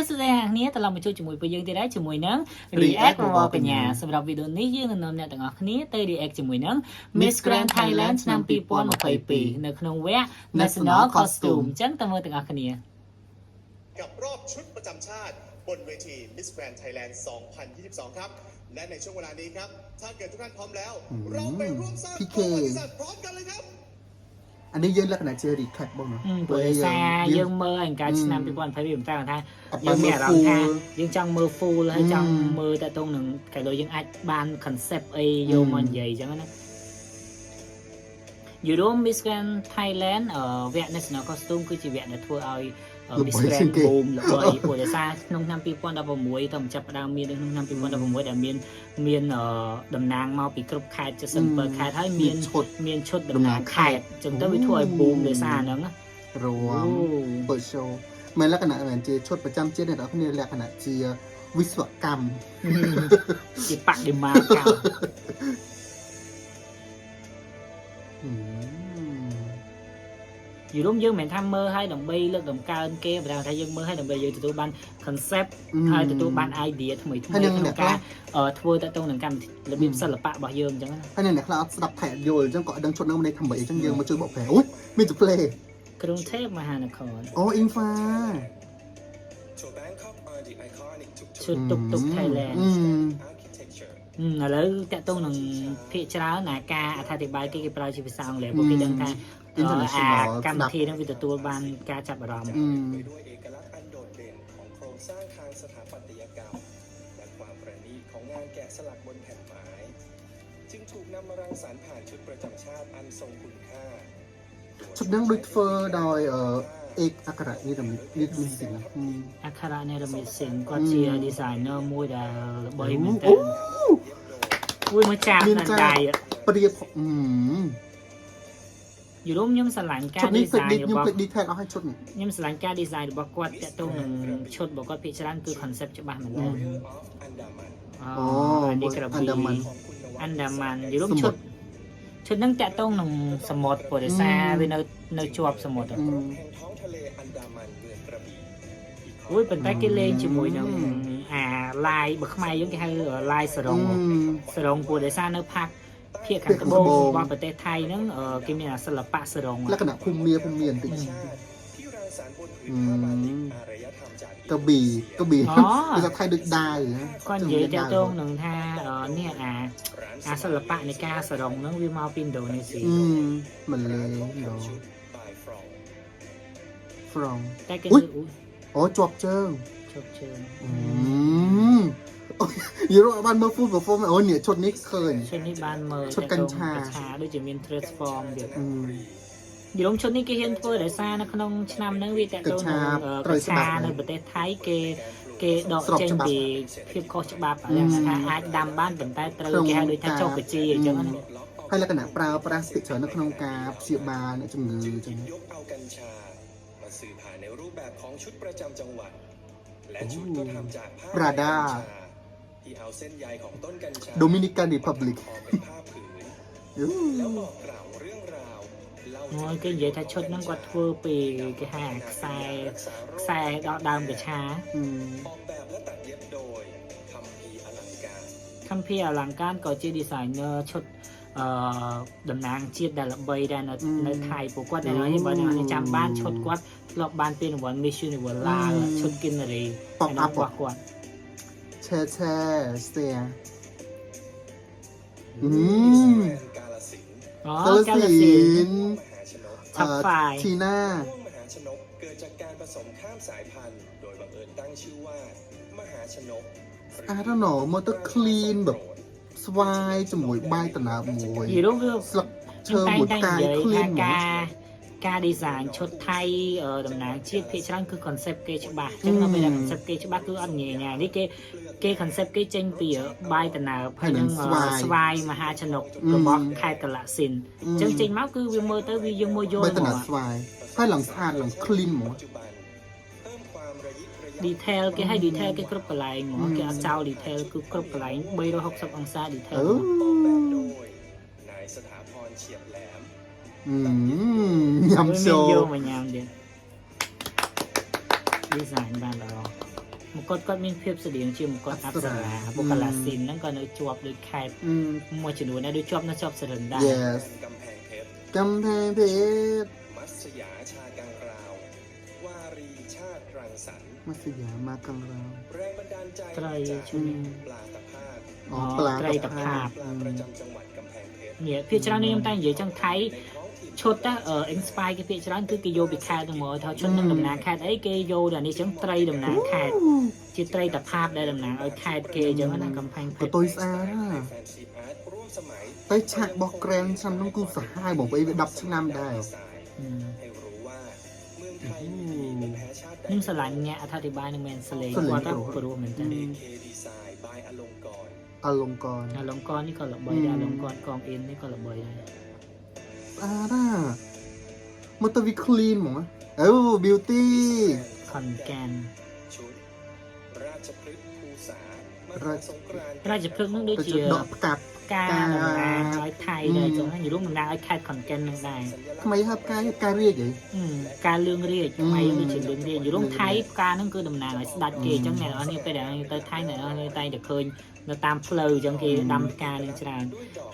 ស្ដីអ្នកត្រឡប់មកជួបជាមួយពួកយើងទៀតដែរជាមួយនឹង React របស់កញ្ញាសម្រាប់វីដេអូនេះយើងនឹងនាំអ្នកទាំងអស់គ្នាទៅ React ជាមួយនឹង Miss Grand Thailand ឆ្នាំ2022នៅក្នុងវគ្គ National Costume អញ្ចឹងតើមើលទាំងអស់គ្នាกับรอบชุดประจำชาติบนเวที Miss Grand Thailand 2022 ครับและในช่วงเวลานี้ครับถ้าเกิดทุกท่านพร้อมแล้วเราไปร่วมสร้างประวัติศาสตร์พร้อมกันเลยครับอันนี้យើងលក្ខណៈជា recap បងណាព្រោះសារយើងមើលអង្ការឆ្នាំ2022មិនតែថាយើងមានអារម្មណ៍ថាយើងចង់មើល full ហើយចង់មើលតើតង់នឹងកាលដូចយើងអាចបាន concept អីយកមកនិយាយអញ្ចឹងណាយូរ៉ូ Miss Grand Thailand វគ្គ National Costume គឺជាវគ្គដែលធ្វើឲ្យ Miss Grand Boom ល្បីព្រោះដោយសារក្នុងឆ្នាំ2016ទៅចាប់ផ្ដើមមាននៅក្នុងឆ្នាំ2016ដែលមានតំណាងមកពីគ្រប់ខេត្ត77ខេត្តហើយមានឈុតតំណាងខេត្តអញ្ចឹងទៅវាធ្វើឲ្យ boom ដោយសារហ្នឹងរួមបើ show មានលក្ខណៈមែនជាឈុតប្រចាំជាតិអ្នកនរគ្នាលក្ខណៈជាវិស្វកម្មជាបដិមាកម្មយូរយើងមិនថាមើលឲ្យដើម្បីលើកតម្កើងគេប៉ុន្តែថាយើងមើលឲ្យដើម្បីយើងទទួលបាន concept ហើយទទួលបាន idea ថ្មីក្នុងការធ្វើទៅនឹងកម្មរបៀបសិល្បៈរបស់យើងអញ្ចឹងហើយអ្នកខ្លះអត់ស្ដាប់ថែយល់អញ្ចឹងក៏អត់ដឹងឈុតនឹងនៃថ្មីអញ្ចឹងយើងមកជួយបកប្រែអូយមានទៅ play ក្រុងเทพមហានគរអូ Infa ឈុតតុក Thailand ឥឡូវតកតងនឹងភាគច្រើនណាការអធិប្បាយគេប្រើជាភាសាអង់គ្លេសពួកគេដឹងថាកម្មវិធីនឹងវាទទួលបានការចាប់អារម្មណ៍ด้วยเอกลักษณ์อันโดดเด่นของโครงสร้างทางสถาปัตยกรรมและความประณีตของงานแกะสลักบนแผ่นไม้จึงถูกนำมารังสรรค์ผ่านชุดประจำชาติอันทรงคุณค่าชุดនឹងដូចធ្វើដោយเอกอัครនិរមិតសិនអក្ខរនិរមិតសិនគាត់ជា designer មួយដែលល្បីមែនតើមួយមកចាក់ដល់ដៃព្រៀបយូរ៉ូខ្ញុំស្រឡាញ់ការ design របស់ខ្ញុំ detail អស់ឲ្យឈុតខ្ញុំស្រឡាញ់ការ design របស់គាត់តទៅនឹងឈុតរបស់គាត់ភាគច្រើនគឺ concept ច្បាស់មែនតើអូនេះក្របីអាន់ដាម៉ានយូរ៉ូឈុតហ្នឹងតទៅនឹងសមុទ្រព្រោះដោយសារវានៅជាប់សមុទ្រអូយប៉ុន្តែគេលេងជាមួយនឹងអាឡាយបើខ្មែរយើងគេហៅឡាយសរងព្រោះដោយសារនៅភាគខាងត្បូងរបស់ប្រទេសថៃហ្នឹងគេមានសិល្បៈសរងលក្ខណៈភូមិបន្តិចកប៊ីភាសាថៃដូចដាវគាត់និយាយតទៅនឹងថានេះអាសិល្បៈនៃការសរងហ្នឹងវាមកពីឥណ្ឌូនេស៊ីម៉ាឡេfrom តែគេអូជាប់ជើងយូរ៉ូបានមើល full performance អូនេះឈុតនេះឃើញឈុតនេះបានមើលឈុតកញ្ឆាដូចជាមាន transform ទៀតយូរ៉ូឈុតនេះគេហ៊ានធ្វើដោយសារនៅក្នុងឆ្នាំហ្នឹងវាតទៅកញ្ឆានៅប្រទេសថៃគេដកចេញពីភាពខុសច្បាប់ថាអាចដាំបានប៉ុន្តែត្រូវគេហៅដូចថាចុះបញ្ជីអញ្ចឹងណាហើយលក្ខណៈប្រើប្រាស់ស្តិចច្រើននៅក្នុងការព្យាបាលអ្នកជំងឺអញ្ចឹងយកเอากัญชามาสื่อผ่านในรูปแบบของชุดประจำจังหวัดและชุดก็ทำจากผ้าPradaที่เอาเส้นใยของต้นกัญชา Dominican Republic เป็นผ้าผืนแล้วบอกกล่าวเรื่องราวមួយគេនិយាយថាឈុតហ្នឹងគាត់ធ្វើពីគេហៅខ្សែដកដើមកញ្ឆាអอกแบบและตัดเย็บโดยคัมภีร์อลังการក៏ជា designer ឈុតតំណាងជាតិដែលល្បីដែរនៅថៃពួកគាត់នៅនេះបើអ្នកចាំបានឈុតគាត់ធ្លាប់បានពានរង្វាន់ Miss Universe ឡាឈុត Kinnery របស់គាត់ឆែស្ទែកាលសិនทับไฟทีน่ามหาชนกเกิดจากการผสมข้ามสายพันธุ์โดยบังเอิญตั้งชื่อว่ามหาชนกI don't know មកទៅ clean แบบស្វាយជាមួយបាយតើមួយយីរូវាស្លឹកឈើមួយកាយ clean ការ design ឈុតថៃតំណាងជាតិភាគច្រើនគឺ concept គេច្បាស់អញ្ចឹងនៅពេល concept គេច្បាស់គឺអត់ងាយៗនេះគេ concept គេចេញពីបាយតើហើយនឹងស្វាយមហាชนกរបស់ខេត្តកឡសិនអញ្ចឹងចេញមកគឺវាមើលទៅវាយើងមើលយល់បាយតើស្វាយហើយឡើងស្អាតឡើង clean ហ្មងdetail គេឲ្យ detail គេគ្រប់កន្លែងហ្មងគេអត់ចោល detail គឺគ្រប់កន្លែង360អង្សា detail นายสถาพรเฉียบแหลมញ៉ាំចូលមកញ៉ាំទៀត design បានល្អ một con miên phép sự điện chưa một con áp giả một con là xin nó còn đôi chuột đôi khai อืม mua chuyển đổi này đôi chuột nó chọc sự lần đa yes กำแพงเพชร กำแพงเพชร มัสยาชากังราว วารีชาติรังสรรค์ มัสยามากังราว แรงบันดาลใจ ไตร จาก ใช่ไหม ปลาตะภาพ อ๋อปลา ไตรตะภาพ ปลาประจำจังหวัดกำแพงเพชร เนี่ยพี่เจ้านี่ยังตั้งอยู่จังไทย ในท้องถิ่น ชดนะinspire cáiพี่เจ้าคือcái vô bị khaiตรงมือเขาชดนั่งดำน้ำkhai ấy cái vô làนี่จังไตรดำน้ำkhai chỉไตรตะภาพได้ดำน้ำเอาkhai cáiจังว่านั่งกำแพงเพ ก็ ชร ตัวสะอาดนะ แฟนซีอาร์ตร่วมสมัย แต่ฉากบอกแกรนฉันต้องกูสหายบอกไปดับชนำได้ อืม ให้รู้ว่าเมืองไทยมีดีไม่แพ้ชาติใด nhưngสลายเนี่ยอธิบายในเมนสเลงว่าต้องรู้เหมือนกัน AK Design by อลงกรณ์ อารมณ์กร ลงกรนี่ก็ระเบยได้ลงกรกองเอ็นนี่ก็ระเบยได้ สะอาดอ่ะมันต้องวิคลีนหมอบิวตี้ ขอนแก่น ชุด ราชพฤกษ์ภูษามหาสงกรานต์ ราชพฤกษ์นั่งด้วย ก็ เจี จะ ย ดอกประกาศ กาดำน้ำร้อยไทยเลยจังนั้นอยู่ร่วมดำน้ำร้อยแคทขอนแก่นนั่งได้ ทำไมครับการเรียกอย่าง การเรื่องเรียกทำไมยังไม่ถึงเรื่องเรียกอยู่ร่วมไทยการนั่นคือดำน้ำร้อยสดัดเกจังไหนอันนี้ไปเดี๋ยวไปไทยไหนอันนี้ไตจะเคยเราตามเพลย์จังกีดำการหนึ่งชา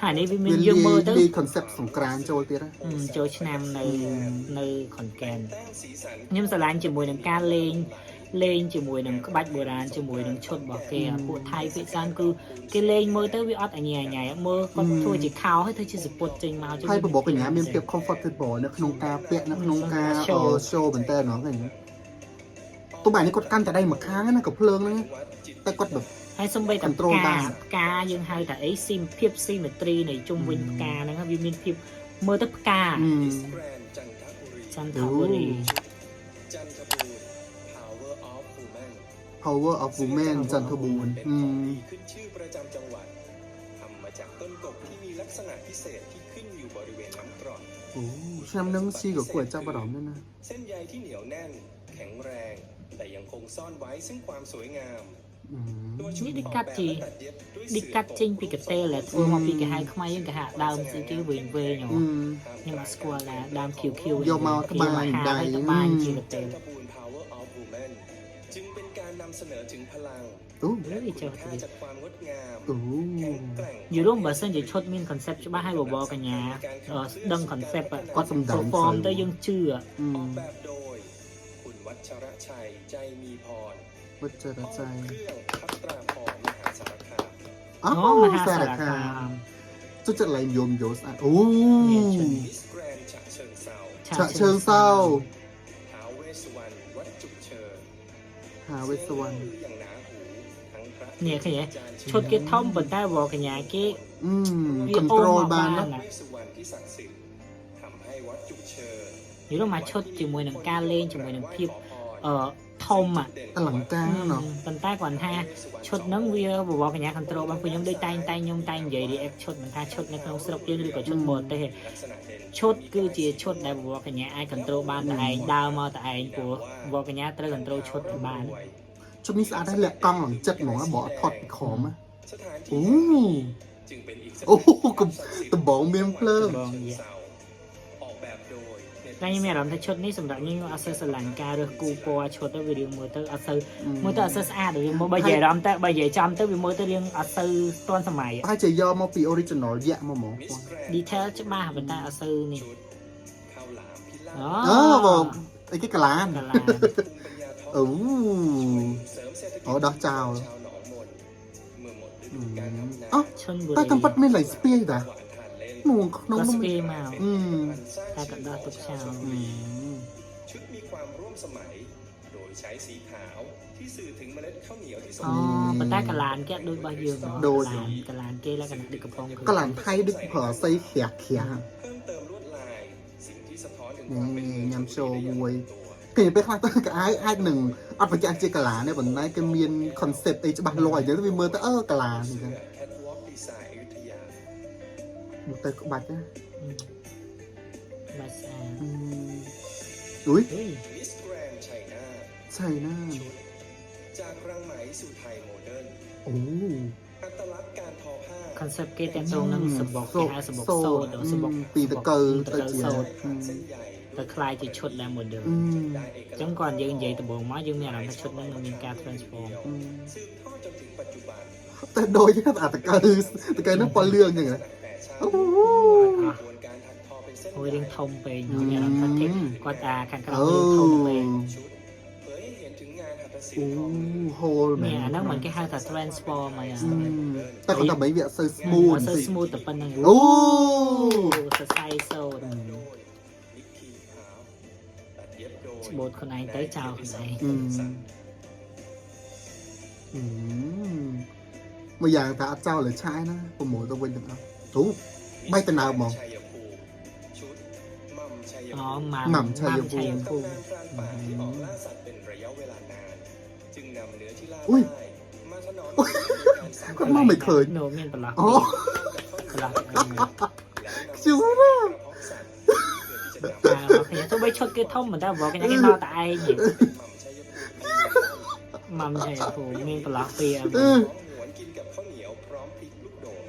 ถ่ายในวิมิน เรี ยืมมือตึ้ง ยคอนเซ็ปต์สงกรานต์โจลตีนะ โจชนำในขอนแก่น แต้มสีสัน nhưng mà làm chỉ mùi đằng ca lên chỉ mùi đằng các bạch bồ đàn chỉ mùi đằng chốt bỏ kìa của Thái Việt Giang cứ cái lên mơ tới với ót ở nhà nhà mơ con thôi chỉ khao hết thôi chỉ sự bột trình màu ให้บอกเป็นอย่างนี้มันเปรียบคอมฟอร์ตบอลนะขนมกาเปียกนะขนมกาโชว์เป็นแต่เนาะอะไรอย่างเงี้ยตัวแบบนี้กดกันแต่ได้มาค้างนะกับเพลิงนะ วัดจิต แต่กดแบบ hay xong bây tập Control bàn. ca nhưng hay tại ấy sim phiếp symmetry này chung với ca nó vì mình phiếp mơ tất ca อืม มิสแกรนด์จันทบุรี chân thảo bồ จันทบูรณ์ Power of Women Power of Women จันทบูรณ์ เป็น อื ของ ม ดีขึ้นชื่อประจำจังหวัดทำมาจากต้นกบที่มีลักษณะพิเศษที่ขึ้นอยู่บริเวณน้ำกร่อน โอ้ชามนึงซีกับกล้วยจับบะหลอมด้วยนะ เส้นใยที่เหนียวแน่น แข็งแรง แต่ยังคงซ่อนไว้ซึ่งความสวยงาม อืม ตัวชุด นี่ดิ ออก กัด แบบ จี และตัดเย็บด้วย đi เสือ cắt กบ chinh vì cái tê là thua mà vì cái hai không ai nhưng cái hạ đào sự cái về nhỏ อืม nhưng mà square là đam kiều kiều Vô màu thì tao mà bàn hạ đầy. hay tao bàn chỉ là จั tê นทบูรณ์ Power of Women จึงเป็นการนำเสนอถึงพลัง โอ้ และ Ui, คุณ trời ค่า ơi. จากความงดงาม โอ้ แข็งแกร่ง อยู่ร่วมบอสเซนจะชดมินคอนเซปต์ใช่ป่ะให้บอกันยาดังคอนเซปต์อะก็สมฟอร์มแต่ยังเชื่อ อื ออ ม กแบบโดย คุณวัชรชัย ใจมีพร วัชร ห้อง ใจ เครื่องพัตราพรมหาสารคาม อ๋อ อ๋อมหา สา สาร ร คา คาม ม จุดจะไรโยมโยสอ่ะโอ้ เนี่ยเชิญ มิสแกรนด์ฉะเชิงเซา ฉะเชิงเศร้า ท้าวเวสสุวรรณวัดจุกเชิญ หาเวสวรรณ เสียงลืออย่างหนาหูทั้งพระ เนี่ยขยาย อาจารย์ ชดcái thông bẩn tay bò cả nhà cái อืม วิ คอน โอ โทรล มา บาน บ้า นะ นอะ เวสสุวรรณที่ศักดิ์สิทธิ์ทำให้วัดจุกเชิญ อยู่ร่วมมาชดจิมวยหนังการเล่นจิมวยหนังพิบthông à อลังการเนาะ bẩn tay còn ha chốt nắng vía bò cả nhà control bằng nhóm đôi tay nhung tay vậy đi ép chốt mình ta chốt nó không sốc riêng của chốt bột thế chốt cứ chỉ chốt đại bò cả nhà ai control ban tại đào mà tại của bò cả nhà tới control chốt ban ชุดนี้สะอาดได้แหละกล้องหลังจัดหมอบอกถอดขอมา สถาน โอ้ ที่จึงเป็นอีกสถาน โอ้โห ที่ กับตะบอกเมียงเพลิง บองเยอะ ออกแบบโดย แต่ยังไม่รับถ้าชดนี้สำหรับยิ่งอาเซสลังการหรือกูปอชดตัววิดีโอมือตัวอาเซมือตัวอาเซสอาร์หรือมือใบใหญ่รำแต่ใบใหญ่จำตัววิมือตัวเรียงอาเซตอนสมัย ถ้าจะยอมมาปีออริจินอลแยะมาหมอ มิสแกรน ดีเทลจะมาเป็นตาอาเซนี่ ชุดข้าวหลามพิลา อ๋อ เออบอกไอ้กิ๊กกะลาน กะลา ภูมิปัญญาท้อง โอ้ เสริมเศรษฐกิจ อ๋อดอกจาว ชาวหนองมนเมื่อหมดฤดูกาลทำนา อ๋อ ชนบุรี ใต้กำปัดไม่ไหลสเปียร์ด่ะ หวานทานเล่น หนูน้อง ก็ นุ่ ส ม เปรย์มา อืม มันสร้าง ตากับดาวตกเช้า อืม ชุดมีความร่วมสมัย โดยใช้สีขาวที่สื่อถึงเมล็ดข้าวเหนียวที่สม อ๋อ บูรณ์ เป็นตากะลานแกโดยใบยืมกะลานเกแล้วกันดึกกระพง กะหลานไทยดึกเผอใส่เขียเขีย เพิ่มเติมลวดลาย สิ่งที่สะท้อนถึงความเป็นเมือง ยำโชว์ ได้อย่าง มวย ลงตัว เห็นไปครั้งต้นกับไอ้หนึ่งอัดประจันเจกะลาเนี่ยบนนั้นก็มีคอนเซ็ปต์ไอ้จะบังลอยเดี๋ยวมีเมอร์แต่กะลานี่ เสื้ กัน อแคทวอล์กดีไซน์อยุธยา บุตรบัตรนะ บาซา อืมอุ้ย เฮ้ย มิสแกรนด์ไชน่า ใช่น่า ชุด จากรังไหมสู่ไทยโมเดิร์น โอ้ อัตลักษณ์การทอผ้า คอนเซปต์เกตตรงนั้นสบอกที่หาสบอกโซดสบอก ปีตะเกิล ตะ ตะ เกิล เจีย โซด ผ่านเส้นใยด ទៅคล้ายជាឈុតដែរ model อืม ចឹងគាត់យើងនិយាយដំបូងមកយើងមានអារម្មណ៍ថាឈុតហ្នឹងនឹងមានការ transform อืม สืบทอดจนถึงปัจจุบัน แต่โดยที่อาจจะการนั่งปอเรื่องอย่างเงี้ย แฟชั่น โอ้โห กระบวนการถักทอเป็นเส้น អូយ ใย រឿងធំពេកមានអារម្មណ៍ថាទេគាត់ខាងក្រៅ អូ រឿងធំពេក ชุดเผยให้เห็นถึงงานหัตถศิล โอ้ ป์ทอมือ โหแม មានអា น ហ្នឹងមិនគេហៅថា transform អី อืมแต่เขาทำไมเวียเซอร์สมูท សើ สิ smooth តែប៉ុណ្្នឹង โอ้ សរសៃសូត្រ โดยนิกกี้ขาวตัดเย็บโดย ច្បូតខ្លួនឯងទៅចោលខ្លួនឯង อืมอืมมาอย่างตาเจ้าหรือชายนะโปรโมทตัวเวนจังเอาถูไม่แต่นาวมอง ชัยภูมิชุดหม่ำชัย อ๋อ ภูมิ หม่ำ หม่ำชัยภูมิ หม่ำ ตำนานพรานป่าที่ออกล่าสัตว์เป็นระยะเวลานาน จึงนำเนื้อที่ล่า อุ้ย ได้มาถนอมการสัง ก็มาไม่เคย โนមានប្រឡោះ อ๋อ ប្រឡោះ ชิวมาก ខ្ញុំទៅបីឈុតគេធំមិនតែបងគេគេមកតែឯងម៉ាំឆៃពូមានប្រឡោះពី เออ หวนกินกับข้าวเหนียวพร้อมพริกลูกโดด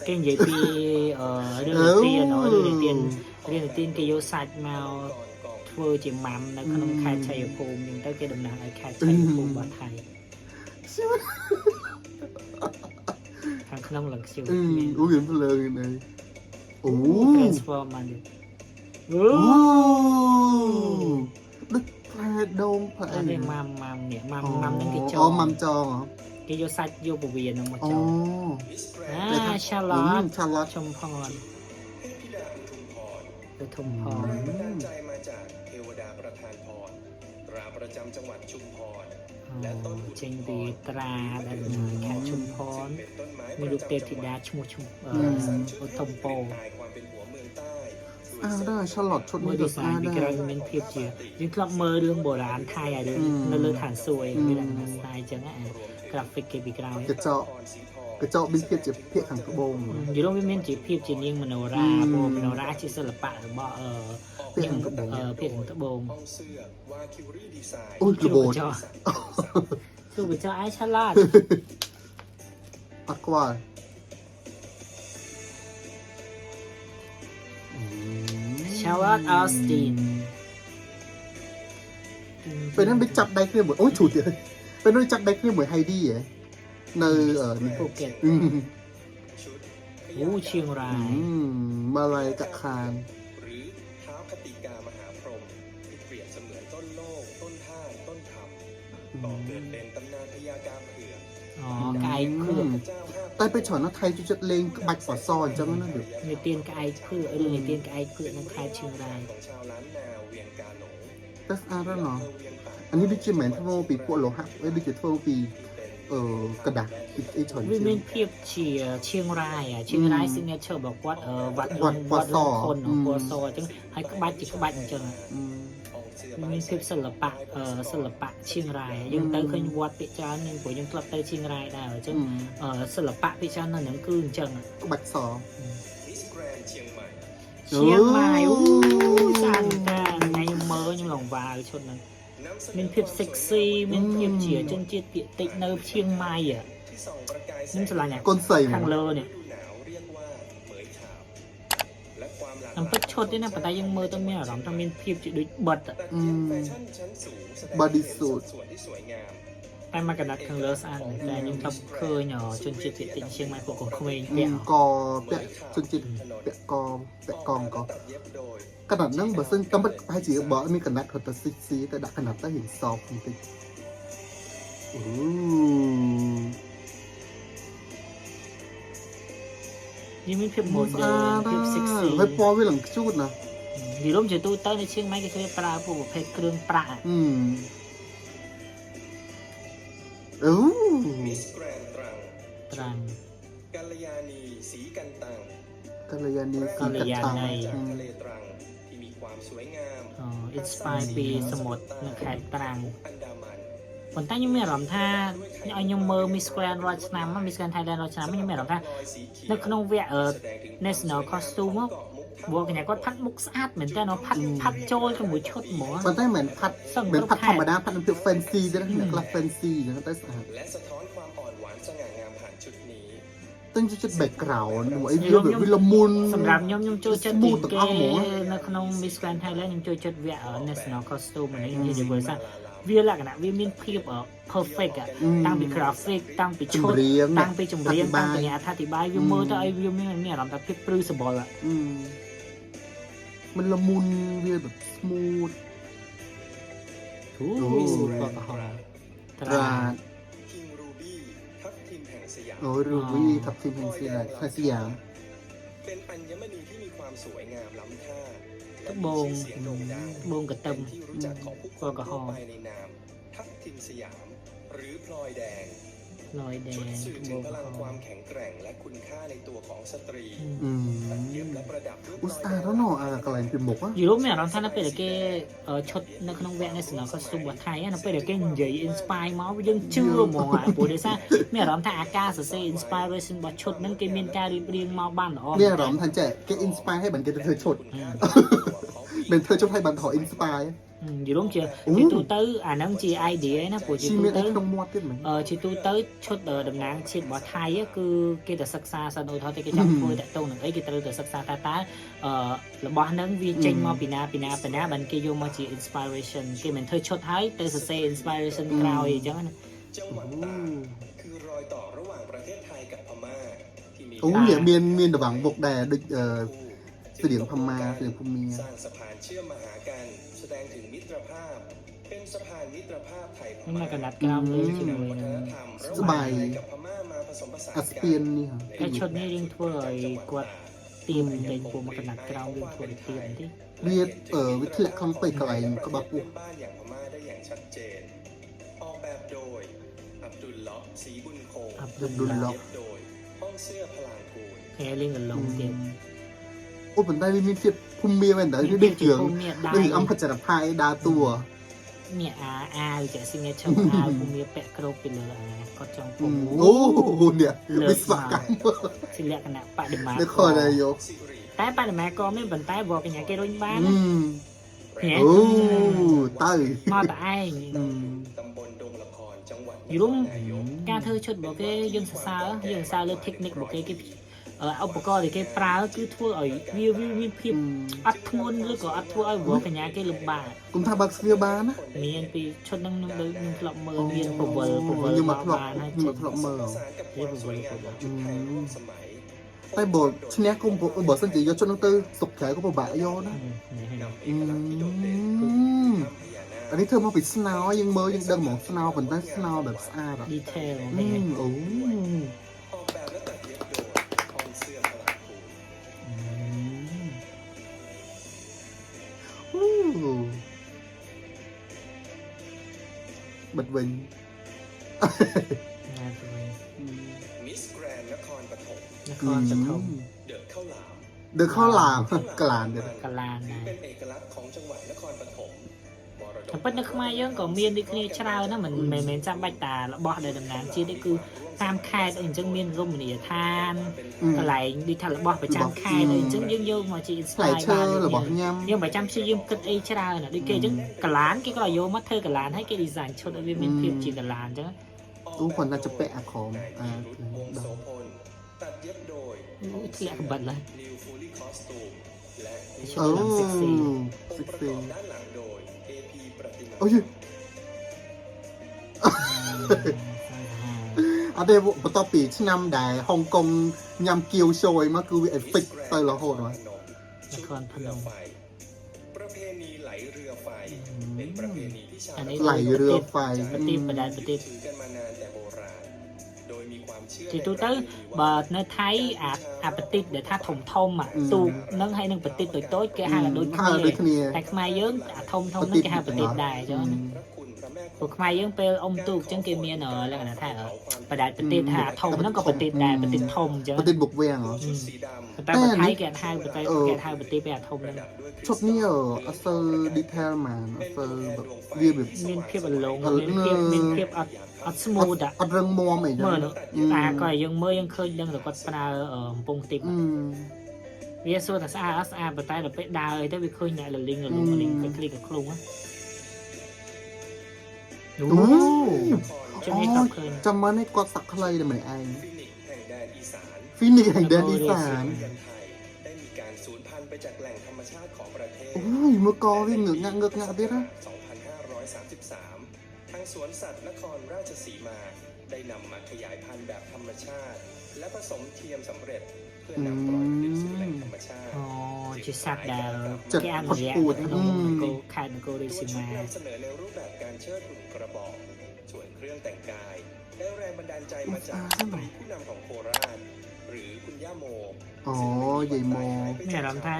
គេនិយាយពីរឿងទីណរឿងទីគេយកសាច់មកធ្វើជាម៉ាំនៅក្នុងខេត្តឆៃភូមិហ្នឹងទៅគេតំណាងឲ្យខេត្តឆៃភូមិរបស់ថៃខាងក្នុងឡើងខ្ជិល อืม មាន อู้เห็นเพลิงเลยโอ้ transform មកនេះអូ โอ้ดึกแผลโดมแผล អត់ទេម៉ាំនេះម៉ាំហ្នឹងគេច อ๋อ ង มัมจองเหรอ គេយកសាច់យកពវៀនហ្នឹងមក อ๋ ច อง ឆាឡត ชาลอต ชมพร เทพธิดาอันทุมพร ទៅធំផ แร น งบันดาลใจมาจากเทวดาประทานพรตราประจำจังหวัดชุมพร ចេញពីត្រាដែលខេត្តชุมพร เป็นต้นไม้ មានរូបទេពធីតាឈ្មោះធំពោ ตายความเป็นหัวเมืองใต้ อ่าได้ชาลอตชุด មួយ นี้ ឌី ก็ ไซ อ่า น์ពី ได้ ក្រោយមានភាពជាយើងធ្លាប់មើលរឿងបុរាណថៃអារឿងនៅលើឋានសួគ៌មានលក្ខណៈស្ទាយអញ្ចឹងអា graphic គេពីក្រោយ กระเจาะกระเจาะบินเพียบจะเพียขังกระโบง យល់វាមានជាភាពជានាងមโนរាព្រោះមโนរាជាសិល្បៈរបស់នាងភាពខាងត្បូង ห้องเสื้อวาคิวรี่ดีไซน์ โอ้ยกระโบง គឺបញ្ចុះឯឆាឡត ปักว่า ឆាឡតអស្ទីន เป็นนั่นไปจับได้เครื่องเหมือนโอ้ยฉุดเลยเป็นนั่นจับได้เครื่องเหมือนไฮดี้เหรอในนี่ ภูเก็ต อืม ชุด អូเชียงราย มาลายกะคาน หรือเท้าคติกามหาพรหมที่เปรียบเสมือนต้นโลกต้นท่าต้นธรรมก่อเกิดเป็นตำนานพญากาเผือก อ๋อក្អែកភឿក เจ้าห้า แต่ไปฉอนนะไทยจุดเลงบัดปอดซอนจังนั่นเดี๋ยว និទានក្អែកភឿកឬនិទាนក្អែកភឿកនៅខេត្តเชียงราย ของชาวล้านนาเวียงกาหลง แต่อะไรเนาะ อำเภอเวียงป่า อันนี้ดิจิเหมือนทั่วปีพวกโลหะไอ้ดิจิทั่วปีกระดาษไอ้ฉอน វា เชี មា ย នភាពជាឈៀងរ៉ាយឈៀងរ៉ាយ signature របស់គាត់វត្ត វត្ត លង ស ខុនពណ៌សអញ្ចឹងហើយក្បាច់ជាក្បាច់អញ្ចឹង องค์เสื้อ វា บ้า មាន น ភាពសិល្បៈឈៀងរ៉ាយយើងទៅឃើញវត្តពាក្យច្រើននឹងព្រោះយើងធ្លាប់ទៅឈៀងរ៉ាយដែរអញ្ចឹងសិល្បៈពាក្យច្រើននៅហ្នឹងគឺអញ្ចឹង บัดซอ มิสแกรนด์เชียงใหม่ ឈៀងម៉ៃអូសានតាថ្ងៃមើលខ្ញុំឡងវាវឈុតហ្នឹង น้ำเสนอ មានភាព sexy មានភាពជាជនជាតិពាក្យតិចនៅឈៀងម៉ៃ ที่ส่องประกายแส ខ្ញុំ ง ឆ្លាញ់អា ก้นใส่หม ខាង ด លើនេះ ฤดูหนาวเรียกว่าเหมยขาวและความหลากห តាម ลา ពិត ย ឈុតទេណាប៉ុន្តែយើងមើលទៅមានអារម្មណ៍ថាមានភាពជាដូចបិទ ตัดเย็บแฟชั่นชั้นสูงแสดง บอ ให้ ดี้ เห็น สูท สัดส่วนที่สวยงาม តែមកកណាត់ខាងលើស្អាតមែនតែខ្ញុំធ្លាប់ឃើញជនជាតិពាក្យតិចឈៀងម៉ៃពួកកូនក្មេងពាក់ กอเปะจนจิตเปะกอเปะกองกอ ตัดเย็บโดย ขนาดนั่งบ่ซึ่งต้องให้จีบอกมีขนาดหดตะซิซีแต่ดักขนาดต้องเห็นซอกจริงๆโอ้ យើងមានភាព modern ភាព sexy ให้ปอไว้หลังชุดนะ និយាយរួមជាទូទៅនៅឈៀងម៉ៃគេគេប្រើពួកប្រភេទគ្រឿងប្រាក់ โอ้ มิสแกรนด์ตรัง ត្រាំង กัลยาณีสีกันตัง กัลยาณีสี กัล กัด ยา ตัง ณี จากทะเลตรังที่มีความสวยงาม inspire ពីសមុទ្រនៅខេត្តត្រាំង อันดามัน ប៉ុន្តែខ្ញុំមានអារម្មណ៍ថាឲ្យខ្ញុំមើល Miss Grand រាល់ឆ្នាំ Miss Grand Thailand រាល់ឆ្នាំខ្ញុំមានអារម្មណ៍ថានៅក្នុងវគ្គ National Costume មកពួកកញ្ញាគាត់ផាត់មុខស្អាតមែនតើផាត់ចូលជាមួយឈុតហ្មង มันได้เหมือนพัดเหมือนพัดธรรมดาพัดมันเป็นแฟนซีด้วยนะเหมือนกลับแฟนซีอย่างนั้นได้สะอาด และสะท้อนความอ่อนหวานสง่างามผ่านชุดนี้ แต่ ตั้งใจจะแบกกราวน์ไอ้เรื่องแบบวิลมุน សម្រាប់ខ្ញុំចូលចិត្ត smooth គេ ទាំងអស់ហ្មង នៅក្នុង Miss Grand Thailand ខ្ញុំចូលចិត្តវគ្គ National Costume នេះនិយាយព្រោះថាវាលក្ខណៈវាមានភាព perfect តាំងពី graphic តាំងពីឈុត ចម្រៀង តាំងពីចម្រៀង អធិប្បាយ តាំងពីអ្នកអធិប្បាយវាមើលទៅឲ្យវាមានអារម្មណ៍ថាភាពព្រឺសបល់ มันละมุนវាแบบ smooth អូ អូ មានสูตรកហល់ ตราด คิงรูบี้ทัพทีมแห่งสยาม โอ้ยรูบี้ทับทิมแห่งสยาม เป็นอัญมณีที่มีความสวยงามล้ำค่า ទឹកបង มีชื่อเสียงโด่งดัง បងកទឹម เป็นที่รู้จักของผู้คนทั่วไปในนามทัพทิมสยาม หรือพลอยแดง ลอยแด ชุด ง สื่อ ទឹក ถึ បង งพ ក ลัง ហ ความ ល់ แข็งแกร่งและคุณค่าในตัวของสตรี อืม ตัดเย็บและประดับด้วย อุยสตาร์แล้วเนาะอะไรกำลังเป็นหมกอ่ะ យូរមានអារម្មណ៍ថានៅពេលដែលគេឈុតនៅក្នុងវគ្គ National Costume របស់ថៃនៅពេលដែលគេនិយាយ inspire មកយើងជឿហ្មងព្រោះដោយសារមានអារម្មណ៍ថាអាការសរសេរ inspiration របស់ឈុតហ្នឹងគេមានការរៀបរៀងមកបានល្អ เนี่ยหรอมทันแจแกอินสปายให้บันแกจะเธอชดเป็นเธอชดให้บันถออินสปาย យូរជាទូទៅអាហ្នឹងជា idea ណាព្រោះជា ชี ទូ เมีย ទៅ ក្នុងមាត់ទៀតមែន ជាទូទៅឈុតតំណាងជាតិរបស់ថៃគឺគេទៅសិក្សាសិនឧទាហរណ៍ទៅគេចង់ធ្វើតាក់ទងនឹងអីគេត្រូវទៅសិក្សាថាតើរបស់ហ្នឹងវាចេញមកពីណាបានគេយកមកជា inspiration គេមិនធ្វើឈុតហើយទៅសរសេរ inspiration ក្រោយអញ្ចឹងណា จังหวัดตากคือรอยต่อระหว่างประเทศไทยกับพม่าที่มี โอ้เนี่ยเมียนระหว่างบกแดดดึกเสียงพม่าเสียงพม่า สร้างสะพานเชื่อมมาหากันแสดงถึงมิตรภาพ เป็นสะพานมิตรภาพไทยพ นี่ ม่า มากันนัดกล้ามเลยทีเดียว วัฒ นะ นธรรมระหว่างไทยกับพม่ามาผสมผสาน อัส กั เปียนนี่ฮะ តែឈុតនេះយើងធ្វើឲ្យគាត់ទៀមតែពួកមកកណាត់ក្រោមយើងធ្វើឲ្យទៀមទី เรียกวิทยาคำไปไกลก็บัก เพื่อนบ้านอย่างพม่าได้อย่างชัดเจน ออกแบบโดยอับดุลเลาะห์ศรีบุญคง អាប់ឌុល ดุล ឡា ล็อก เย็บโดยห้องเสื้อพลางคูณ គេលេងកន្លងទៀត โอ้เป็นได้มีเทียบภูมิเมียเป็นแต่ที่ได้เจือง មានដៃ ได้อัมพจันพายดาตัว មានអាវជា signature អាវពួកមានពាក់គ្របពីលើគាត់ចង់ពង โอ้โหเนี่ยวิศวกรรม ជាលក្ខណៈបដិមា นครนายก สิริ តែបដិមាក៏មានប៉ុន្តែបើកញ្ញាគេរុញបាន อืม ហេ โอ้ใต้ មកតែឯង อืม ตำบลดงละครจังหวัด យូរ นครนายก ការធ្វើឈុតរបស់គេយើងសរសើរលើ technique របស់គេឧបករណ៍ដែលគេប្រើគឺធ្វើឲ្យវាមានភាពអត់ធ្ងន់ឬក៏អត់ធ្វើឲ្យវកញ្ញាគេលំបាក គុំថាបាក់ស្វាបានណា មានពីឈុតហ្នឹងខ្ញុំធ្លាប់មើលមានពវល់ ខ្ញុំមកធ្លាប់ បានហើយ ខ្ញុំមកធ្លាប់មើល ผสานกับความสวยงามของชุดไทยร่วมสมัย តែបើឈ្នះគុំបើសិនជាយកชุดហ្នឹងទៅសុកក្រៅក៏ពិបាកយកណា นำเอกลักษณ์ที่โดดเด่นคือ อันนี้เธอมาปิดสนาวยังមើលยังដឹងហ្មងស្នោប៉ុន្តែស្នោแบบស្អាតอ่ะ detail អូ ออกแบบและตัดเย็บโดยห้องเสื้อพลางคูณ បិទវិញ มิสแกรนด์นครปฐม นครปฐม เดอะข้าวหลาม เดินเข้าลามกลานเดี๋ยว កលាន ถือ ណា เป็นเอกลักษณ์ของจังหวัดนครปฐมมรด តែ ก ប៉ុន្តែខ្មែរយើងក៏មានដូចគ្នាច្រើនណាមិនមែនចាំបាច់តារបស់ដែលតំណាងជាតិទេគឺតាមខេត្តអីអញ្ចឹងមានរមណីយដ្ឋានកន្លែងដូចថារបស់ប្រចាំខេត្តអីអញ្ចឹងយើងយកមកជា ផ្លែ inspire ឈើ បាន របស់ញ៉ាំ យើងមិនចាំព្យាយាមគិតអីច្រើនណាដូចគេអញ្ចឹងកលានគេក៏យកមកធ្វើកលានហើយគេ design ឈុតឲ្យវាមានភាពជាកលានអញ្ចឹង ទូคนน่าจะแปะอาคอม นายธีรุธวงศ์โสพลตัดเย็บโดย ធ្លាក់បាត់ឡើយ New Fully Costume และ ឈុ โอ้ តឡើង sexy อง เซ็ก ค์ประก ซี่ อบด้านหลังโดย AP ประติมา โอ้ยអត់ទេបន្ទាប់ពីឆ្នាំដែលហុងកុងញ៉ាំគៀវចូលមកគឺវាអេហ្វិកទៅរហូតមក นครพนม ประเพณีไหลเรือไฟ เป็นประเพณีที่ชาว อันนี้ ไหลเรือไฟ ប្រទីបបដានប្រទីប ถือกันมานานแต่โบราณ โดยมีความเชื่อ ជាទូទៅបើនៅថៃអាប្រទីបដែលថាធំទូកនឹងហើយនឹងប្រទីបតូចៗគេហៅថាដូច ហៅដូចគ្នា តែខ្មែរយើងអាធំហ្នឹងគេហៅប្រទីបដែរអញ្ចឹង พระคุณพระแม่ ពួកខ្មែរយើងពេលអុំទូកអញ្ចឹងគេមានលក្ខណៈថាបដាច់ប្រទីបថាធំហ្នឹងក៏ប្រទីបដែរប្រទីបធំអញ្ចឹង ប្រទេសបុកវាំង ชุดสีดำ តែបើថៃគេហៅប្រទីបគេហៅប្រទីបអាធំហ្នឹង ชุดนี้អត់សូវ detail ហ្មងអត់សូវแบบវាแบบ មានភាពអលងមានភាពអត់ smooth អា អត់រឹងមាំអីចឹង មើលក៏យើងមើលយើងឃើញដឹងតែគាត់ប្រើកំពង់ទីបវាសួរថាស្អាតអត់ស្អាតប៉ុន្តែដល់ពេលដើរអីទៅវាឃើញអ្នកលលីងគាត់គ្លីកខ្លួន អូ ចឹងនេះក៏ឃើញ ចាំមកនេះគាត់សាក់ខ្លីតែម្នាក់ឯង ฟินิกซ์แห่งแดนอีสาน ฟินิกส์แห่งแดนอีสาน ทุเรียนไทยได้มีการสูญพันธุ์ไปจากแหล่งธรรมชาติของประเทศ โอ้ยเมื่อกอวิ่งเหงือกงะเงือกงะดินะ 2533 ทางสวนสัตว์นครราชสีมาได้นำมาขยายพันธุ์แบบธรรมชาติ และผสมเทียมสำเร็จเพื่อนำปล่อยคืนสู่แหล่งธรรมชาติ อ๋อជាសត្វដែល จัด គេអ ป នុ ระ ញ្ញាត กวด នៅ อื ក្នុង ม នគរខេត្តនគររាជ ตัว សី ชุด មា นำเสนอในรูปแบบการเชิดหุ่นกระบอก ส่วนเครื่องแต่งกายได้แรงบันดาลใจมาจากสตรีผู้นำของโคราช หรือคุณย่าโม อ๋อยายโม មានអារម្មណ៍ថា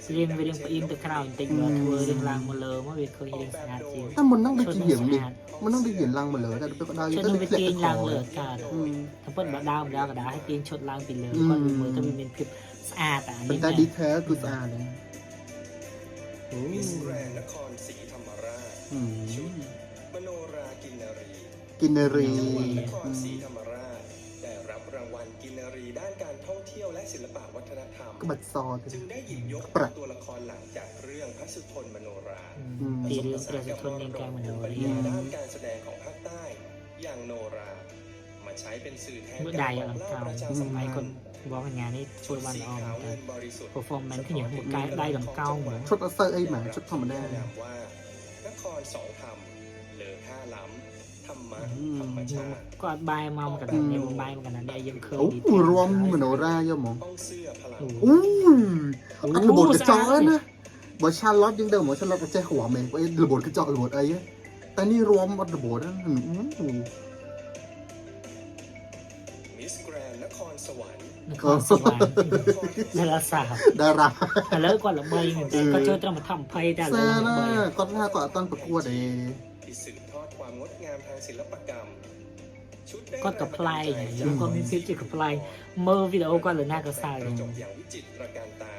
ស្រៀងវារៀងផ្អៀងទៅក្រោយបន្តិចបើធ្វើរឿងឡើងមកលើមកវាឃើញរៀងស្អាតជាង ถ้ามันนั่งได้ ឈុត กี่ នឹង เหยียง ស្ ดิ អាត มันนั่งได้เหยียงลังมาเลยแต่ไปก็ได้ ឈុត ก็ នឹង ได้ វា เคล็ด ទាញ ค ឡា อง លើអត់កើត อืม តែពិតបើដើមកដាឲ្យទាញឈុតឡើងពីលើ อืม គាត់វាមើលទៅវាមានភាពស្អាតអា เป็ នេះ นการ ណា ดีเทลคือสะอาดเลยโอ้ มิสแกรนด์นครศรีธรรมราช อืม ชุดมโนรากินนารี กินนารี จังหวัดนคร อืม ศรีธรรมราชได้รับรางวัลกินนารีด้านการท่องเที่ยวและศิลปวัฒนธรรม ก็บัดซอ จึงได้หยิบยก ประ ตัวละครหลังจากเรื่องพระสุทนมโนรา ពីរឿងព្រះសុធននាងកែមโน ปัญ រី ญาด้านการแสดงของภาคใต้อย่างโนรา มาใช้เป็นสื่อแทน មើល กา ដៃ ร អ บอก ត់ เล่า កោ ประชา ស สัม มั พั យ น គាត់ ธ์ បងកញ្ញានេះធ្វើ ชุด បាន สี ល្អមែ ขาวน តើ เงินบริสุทธิ์ performance ឃើញមួយកែដៃដល់កោងហ្មង ชุดอัสเซอร์ไอ้หมาชุดธรรมดา นามว่านครสองธรรมเหลือท่าล้ำธรรมะ อืม ธรรมชาติ គាត់បាយមកកណ្ដាលនេះបាយមកកណ្ដាលនេះយើងឃើញ โอ้ ดี รวมมโนราเยอะหมอ ต้องเสื้อพลัง อู้อันระบบกระจอกนะบอชาร์ลอตยังเดิมบอชาร์ลอตใจหัวเมงไอ้ระบบกระจอกระบบไอ้แต่นี่รวมระบบนะ มิสแกรนด์นครสวรรค์ នគរសវណ្ណ នៅឡាសា ดารา ឥឡូវគាត់ល្បីមែនតើគាត់ចូលត្រឹម20តែឥឡូ ซาว ល្ น่า បី ก็ถ้าก็ต้นประกวดเอง ที่สืบทอดความงดงามทางศิลปกรรม ชุดได้ គាត់ក៏ប្លែក แรง យើង บันดาลใจ គាត់មានភាពជាប្លែកមើលវីដេអូគាត់លើណាក៏សើ ก ច ระจกอย่างវិจิตรการตา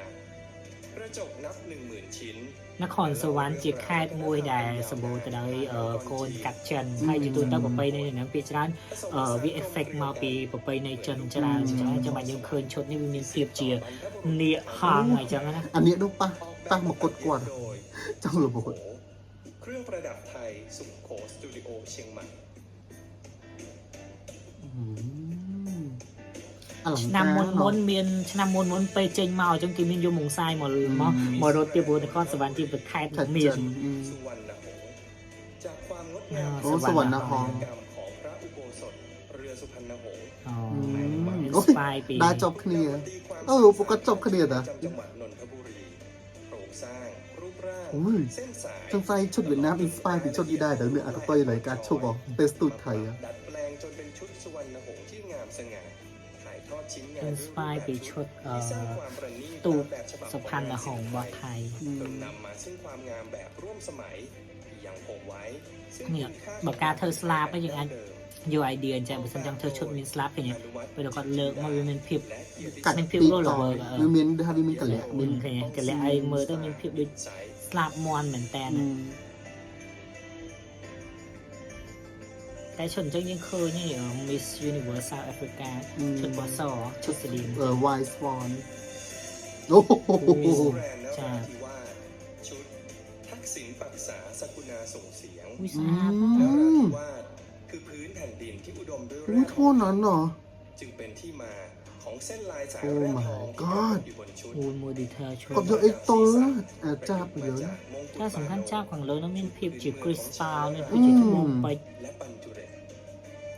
กระจกนับ 10,000 ชิ้น នគរសវណ្ណជាខេត្តមួយដែលសម្បូរទៅដោយកូនកាត់ចិនហើយជាទូទៅប្រពៃណីនៅនឹងភាគច្រើនវា effect មកពីប្រពៃណីចិនច្រើនអញ្ចឹងចាំមកយើងឃើញឈុតនេះវាមានភាពជានាគហង្សអញ្ចឹងណា อันนี้ดูป่ะตั้งมากดกวดจังระบบ เครื่องประดับไทยสุขโขสตูดิโอเชียงใหม่ ឆ្នាំមុនមុនមានឆ្នាំមុនមុនពេលចេញមកអញ្ចឹងគេមានយកមុងសាយមករត់ទីព្រោះនគរសវណ្ណជាប្រខេត្តមាន สุวรรณหงส์จากความงดงาม โอ้สวรรณหงส์ กรรมของพระอุโบสถเรือสุพรรณหงส์ อ๋อ โอ้ย สปายปี ได้จบเคลียร์ปกติจบเคลียร์นะ ประจำจังหวัดนนทบุรีโครงสร้างรูปร่าง อุ้ย เส้นสาย จังไฟชุดเวียดนามอินสปายเป็นชุดนี้ได้เดี๋ยวเนี่ยอาจจะต่อยรายการโชว์บอกเตสตูดไทยอ่ะ ดัดแปลงจนเป็นชุดสุวรรณหงส์ที่งามสง่าถ่ายทอดชิ้นงา อิ น นสปายពីឈុត ที่สร้างความประณีต ទូ ตามแบบฉบับ សុផាន់ហងរបស់ថៃ จนนำมาซึ่งความงามแบบร่วมสมัยที่ยังคงไว้ซึ่ง នេះ คุณค่า បើការធ្វើស្លាបហ្នឹងយើងអាច เดิม យក idea អញ្ចឹងបើសិនចង់ធ្វើឈុតមានស្លាបឃើញទេពេលគាត់លើកមកវាមានភាព และเกียรติ กัด មានភាព ปี រស់រ ต่อ វើក วิมินถ้าวิมินกะเหลี่ย មានឃើញកលៈអីមើលទៅមានភាពដូច สาย ស្លាបមន់មែនតើតែឈុតអញ្ចឹងយើងឃើញឯ Miss Universe South Africa ឈុតបសឈុតស្លីម ไวส์วอนโอ้โห มิสแกรนด์นราธิวาสชุดทักษิณปรักษาสกุณาส่งเสียง วิสาบ นราธิวาสคือพื้นแผ่นดินที่อุดมด้วย อุ้ยโทษนั้นเหรอ จึงเป็นที่มาของเส้นลายสาย Oh แร่ my ทองที่ God อยู่บนชุด អូមួយ detail ឈុ ก็ ត เยอะไอ้ตัวจับเลย តែសំខាន់ចាប់ខាងលើនោះមានភាពជា crystal មានភាពជាត្បូងពេជ្រ และปัญจุเรต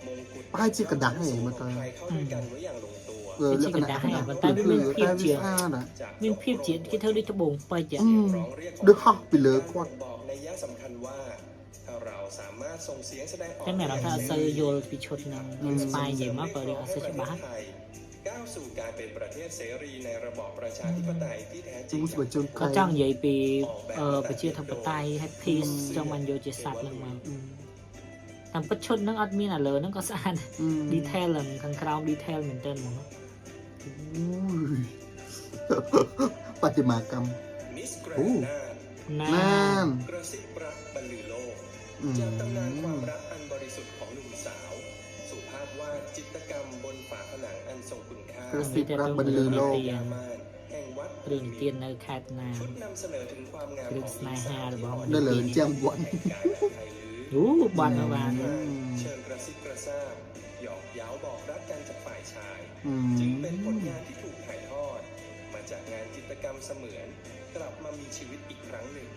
มงกุฎ ป้ายจิกกระดักให้มาเตย ไทยเข้าด้วยกันไว้อย่างลงตัว เรื่องขนาดนั้นแต่วิมินแต่วิซ่าน่ะ จาก មានភាពជាគេធ្វើដូចត្បូងពេជ្រ อืม ร้องเรียก ด้วยฮอกไปเลยกวด บอกในยะสำคัญว่าถ้าเราสามารถส่งเสียงแสดงออก តែមានអារម្មណ៍ថាអត់សូវយល់ពីឈុតហ្នឹង inspire និយាយមកក៏រឿងអត់សូវច្បាស់ ก้าวสู่การเป็นប្រទេសសេរីในระบอบประชาธิปไตยที่แท้จริง รู้สึกว่าจนไกล គាត់ចង់និយាយពីប្រជាធិបតេយ្យហើយ peace ចង់បានយកជាសត្វហ្នឹងមកតាមពិតឈុតហ្នឹងអត់មានអាលើហ្នឹងក៏ស្អាត detail ហ្នឹងខាងក្រោម detail មែនទែនហ្មង ปฏิมากรรม มิสแกร โอ้ นด์น่าน ណា น่าน กระซิบรักบรรลือโลก อืม จากตำนานความรักอันบริสุทธิ์ของหนุ่มสาว สู่ภาพวาดจิตรกรรมบนฝาผนังอันทรงคุณค่าก ระซิบรักบรรลือโลก ยามานแห่งวัด រឿងនិទាននៅខេត្តណា ชุดนำเสนอถึงความงาม រឿង ของ ស្នេហារបស់មនុ นั่น ស្ស เลย ពីរ แจ้งบวน แห่งกายและไทยลื้อ អូបាត់មកបាន เชิญกระซิบกระซาบ หยอกเย้าบอกรักกันจากฝ่ายชาย อื จึงเป็นผล ม งานที่ถูกถ่ายทอด มาจากงานจิตรกรรมเสมือน กลับมามีชีวิตอีกครั้งหนึ่ง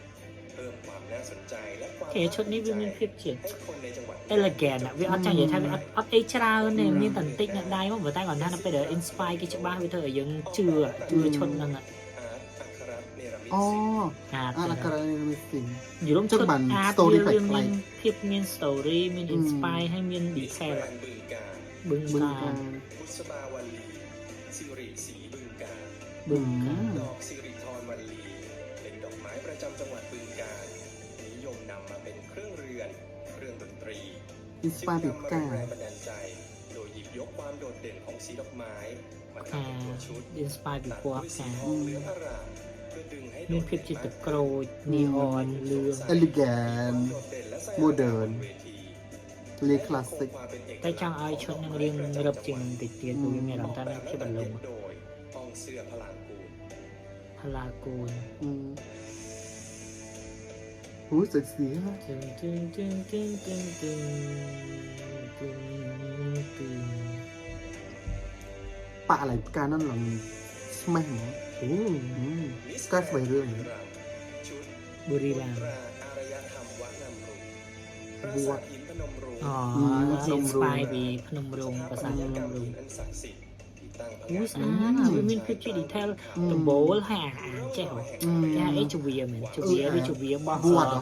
เพิ่มความน่าสนใจและความ គេឈុតនេះវាមានភាពជា ให้คนในจังหวัด elegant វាអត់ចាំនិយាយថាវាអត់អីច្រើនទេមានតែបន្តិចនៅដៃមកប៉ុន្តែគាត់ថានៅពេលដែល inspire គេច្បាស់វាធ្វើឲ្យយើងជឿឈុតហ្នឹង អាร์ตอัครเนรมิต อ๋อ ศิลป์ អា អាការនេះสิ่ង យល់ឈុត បាន អា story វា ប្លែ មា ក ន ៗ ភាពមាន story មាន inspire ហើយមាន detail แบรนด์บึงการ บึง บึง កា การ ร บุษบาวลีสิริศรีบึงการ บึงកា อื រ ม ดอกสิริธรวลี เป็นดอกไม้ประจำจังหวัดบึงกาฬนิยมนำมาเป็นเครื่องเรือน เครื่องดนตรี อินส จึง ปาย นำ ปิ มา ก้า เป็นแรงบันดาลใจ โดยหยิบยกความโดดเด่นของสีดอกไม้ มาทำเป็นตัวชุด inspire ពី ตัด ពណ៌ ด้วยสี ផ្កា ทองเหลืองอร่ามเพื่อดึงให้โด មាន ด ភាព เด่น ជា มา ទឹក ก ក្រូច neon លឿង เอลิแกน โดดเด่นและแสดง โมเดิร์น บนเวที เรียกคลาสสิก តែចង់ឲ្យឈុតនឹងរៀងរឹបជាងបន្តិចទៀតព្រោះវាមានអារម្មណ៍ថាមានភាពបន្លំ โดยห้องเสื้อพลางกูล ផលាគូន อืมหูเสียเสีย ตึงตึงตึงตึงตึงตึงตึงตึง ปะอะไรการนั่นหลังสมัยหมอ โอ้ อืม ก็สวยเรื่อง ชุด บุรีรัม ต ย์ ราอารยธรรมวนำรุงปรา บว สา ช ทหินพนมรุ้ง อ๋อ พนมรุ้ง inspire ពីភ្នំរុងប្រាសាទភ្នំរុង อันศักดิ์สิทธิ์ที่ตั้งพ អូ งา ស្អាតវាមានភាពជា detail ដំបូលហើយអាចេះហ៎ อืม គេហៅអីជវាមែនជវាឬជវាបោះ បួសเหรอ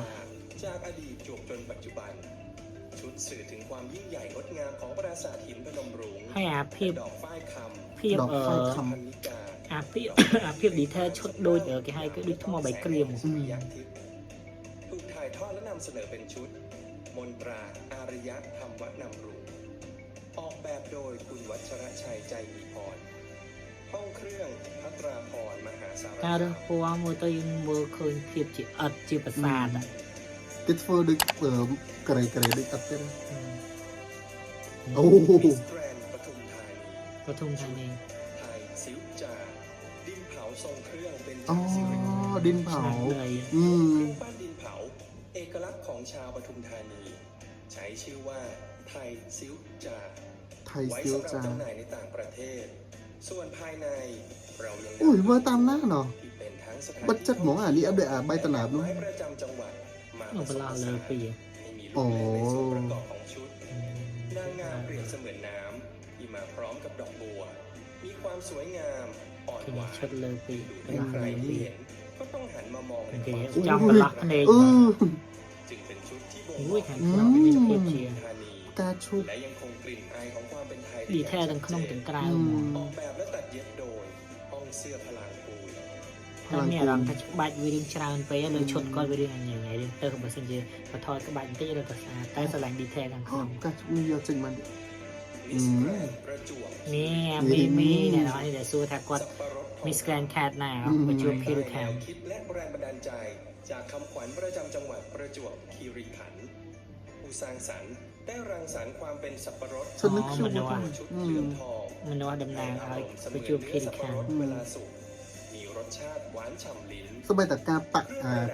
จากอดีตจวบจนปัจจุบัน ชุดสื่อถึงความยิ่งใหญ่งดงามของปราสาทหินพนมรุ้ง ហើយអាភាព ดอกฝ้ายคำ ភាព ดอกฝ้ายค พันนิกา អាភាពអាភាព detail ឈុតដូចគេហៅគឺដូចថ្មបៃក្រៀម สุริยทิพย์ถูกถ่ายทอดและนำเสนอเป็นชุด มนตราอารยธรรมวนำรุงออกแบบโดยคุณวัชรชัยใจมีพร ห้องเครื่องพัตราพรมหาสาร ការរឹ คาง ม ពណ៌មើលទៅយើងមើលឃើញភាពជាអិតជាប្រាសាទอะ គេធ្វើដូចក្រេដូចអត់ទេ អូ มิสแกรนด์ปทุมธานี ปทุมธานี ไทยซิวจาดินเผาทรงเครื่องเป็น อ๋อ สิริ ดินเผา ឆ្លាតเลย อืม เครื่องปั้นดินเผา เอกลักษณ์ของชาวปทุมธานี ใช้ชื่อว่าไทยซิวจา ไทย ไว้ ซิล สำหรับ จา จำหน่ายในต่างประเทศ ส่วนภายในเรายัง อุ้ยเมื่อตามหน้าเนาะ ที่เป็นทั้งสถาน บัดจัดหมออ่ะนี่อัปเดตใบตนาบนู้น ไม้ประจำจังหวัดมา เอาเวลาเลยปี ให้มีรูปแบบในส่วนประกอบของชุด นางงามเปรียบเสมือนน้ำที่มาพร้อมกับดอกบัว มีความสวยงามอ่อน ที่ ห นี่ วาน ឈុតលើពី ดู ក ให้ ន្លះ ใคร លើ ที่ ពី เห็นก็ต้องหันมามองใน គេ ความสวย ចាំ งาม កន្លះភ្នែក เออ จึงเป็นชุดที่บ่ง អូ บ យ อก ខាងក្នុងមានភាពជា ธานี การชุบ และยังคงกลิ่นอายของความเป็นไทย detail ទាំងក្នុងទាំងក្រៅ อื ហ្ម ม ង ออกแบบและตัดเย็บโดยห้องเสื้อพลางกูล តែមានអារម្មណ៍ថាច្បាច់វារឿងច្រើនពេកលើឈុតគាត់វារឿងអញ្ចឹងហើយទៅបើសិនជាបន្ថយក្បាច់បន្តិចឬក៏ស្អាតតែស្រឡាញ់ detail ខាងក្នុង การชุบมีเยอะจริงมัน มิสแกรนด์ประจวบ នេះមីអ្នកនរនេះដែលសួរថាគាត់ สับปะรด Miss Grand Cat ណាប្រជួបភីរុខាំ คิดและแรงบันดาลใจจากคำขวัญประจำจังหวัดประจวบคีรีขันธ์ผู้สร้างสรรค์ได้รังสรรค์ความเป็นสับปะรด ฉันนึกคิว อ๋อมัน ว่า ว่า ชุด อื เหลื ม องทอง មនុស្សតំណាងឲ្យ เส ប្រ มือน ជួបភី เนื้อ រុ สับปะ ខាំ รดเวลาสุกมีรสชาติหวานฉ่ำลิ้น สมัยแต่การปัก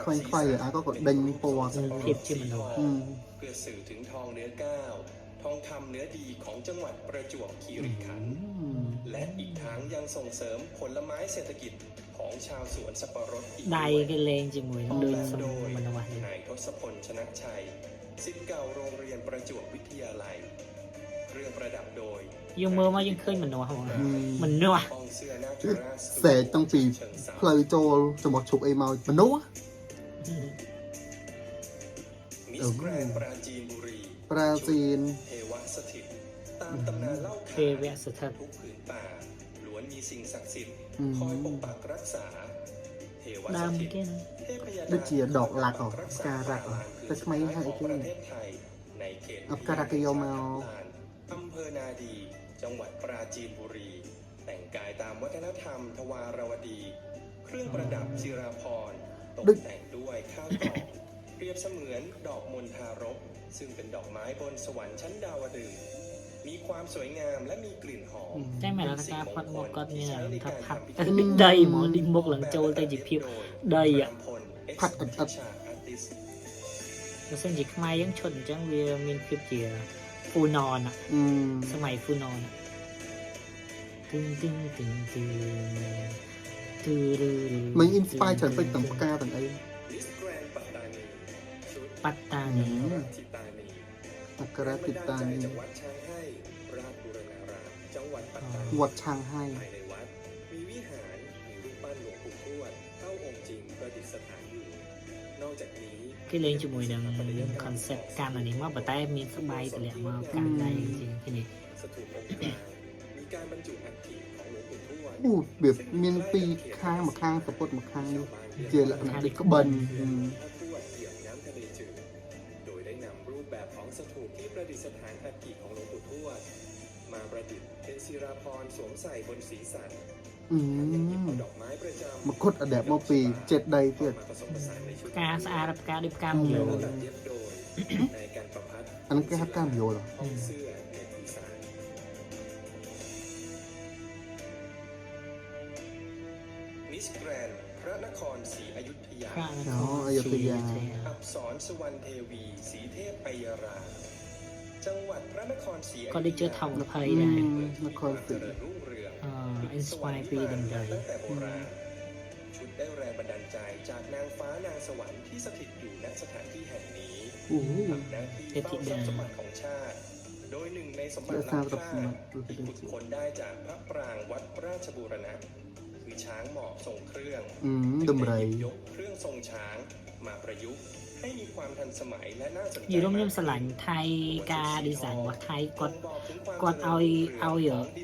คล้ายๆก็กดเด้งปวด เทียบชื่อมันดู อืม เพื่อสื่อถึงทองเนื้อก้าวทองคำเนื้อดีของจังหวัดประจวบคีรีขันธ์ และอีกทั้งยังส่งเสริมผลไม้เศรษฐกิจของชาวสวนสับปะรดอีก ដៃ ด้วย គេលេងជាមួយនឹងដូចសំមនុស្សនេះ นายทศพลชนะชัยศิษย์เก่าโรงเรียนประจวบวิทยาลัย เครื่องประดับโดย យើងមើលមកយើងឃើញមនុស្សហ្មង อืม មនុស្ស ห้องเสื้อนาคราช แสงตั้งปี เชิงเสา ផ្លូវចូលចំបោះឈប់អីមកមនុស្ស มิสแกรนด์ปราจีนบุรี ប្រាស៊ីន เทวสถิต ตามตำนานเล่า ទេ ขาน វៈស្ថិត ทุกผืนป่าล้วนมีสิ่งศักดิ์สิทธิ์ อืม คอยปกปักรักษา เทวส ដើម ถิต គេណា เทพยา ដូចជាដកឡាក់អ รักษ ការរ៉ាក់ ป่าลาน តែថ្មីហើយ ผืน គេ สุดท้ายของประเทศไทยในเขต อับการะกะโยมา อำเภอนาดี จังหวัดปราจีนบุรี แต่งกายตามวัฒนธรรมทวารวดี เครื่องประดับจิราภรณ์ตกแต่งด้วยข้าวตอกเปรียบเสมือนดอกมณฑารก ซึ่งเป็นดอกไม้บนสวรรค์ชั้นดาวดึงส์มีความสวยงามและมีกลิ่นหอม តែមែនថាការផាត់មកគាត់មានអារម្មណ៍ថាផាត់តែដូចដីហ្មងឌីមុខឡើងចូលទៅជាភាពដីอ่ะ ផាត់អត់ បើសិនជាខ្មែរយើងឈុតអញ្ចឹងវាមានភាពជា ฟูนอนอ่ะ อืม สมัยฟูนอนอะตึงตึงตึงตึงตึง มันอินสปายฉันไปต่างประกาต่างไอ้ มิสแกรนด์ปัตตานีชุด ปัตตานี ราชจิตานี อัครติดตานี จากวัดช้างให้ราชบูรณารามจังหวัดปัตตานี วัดช้างให้ ภายในวัดมีวิหารมีรูปปั้นหลวงปู่ทวดเท่าองค์จริงประดิษฐานอยู่ นอกจากนี้ គេលេងជាមួយនឹង concept កាន់អានេះមកប៉ុន្តែមានស្បែកតម្លាក់មកកាន់ដៃជាងគ្នា สถูปองค์กลางมีการบรรจุอัฐิของหลวงปู่ทวด อู้แบบมีปีข้างมาข้างสะพดมาข้างนี่เจลักษณะเด็กก็บัน พระทวดเหยียบน้ำทะเลจืดโดยได้นำรูปแบบของสถูปที่ประดิษฐานอัฐิของหลวงปู่ทวดมาประดิษฐ์เป็นศิลาภรณ์สวมใส่บนศีรษะ อื ยังหยิบ ม เอาดอกไม้ประจำ มาคดอแดบมาปีเจ็ดใดเจ็ด มาผสมผสานในชุด ផ្កាស្អាតផ្កាដូចផ្កាម อื យោ ม และตัดเย็บโดยในการประพัด อันนั้นแค่ฮักก้ามโยเหรอ ห้องเสื้อในทีสารมิสแกรนด์พระนครศรีอยุธยา ប្រាក់ន อ๋ គ อ រ อยุธยา อักษรสุวรรณเทวีศรีเทพไยรา จังหวัดพระนครศรีอยุธยา ក៏ដូចជាថោក20 อื ដែរ มนครศรี เจริญรุ่งเรือง inspire ពីដំរី ตั้งแต่โบราณชุดได้แรงบันดาลใจจากนางฟ้านางสวรรค์ที่สถิตอยู่ณสถานที่แห่งนี้ อู้ ทำหน้าที่เฝ้าทรัพย์สมบัติของชาติ โดยหนึ่งในสมบัติ เพื่อสร้าง ล้ำค่า ทรัพย์สมบัติ ที่ขุดค้นได้จากพระปรางวัดราชบูรณะคือช้างหมอบทรงเครื่อง อืมดำไร จึงด้หยิบยกเครื่องทรงช้างมาประยุกต์ให้มีความทันสมัยและน่าสนใจ និយាយរួមខ្ញុំស្រឡាញ់ថៃការ design របស់ថៃគាត់គាត់ឲ្យ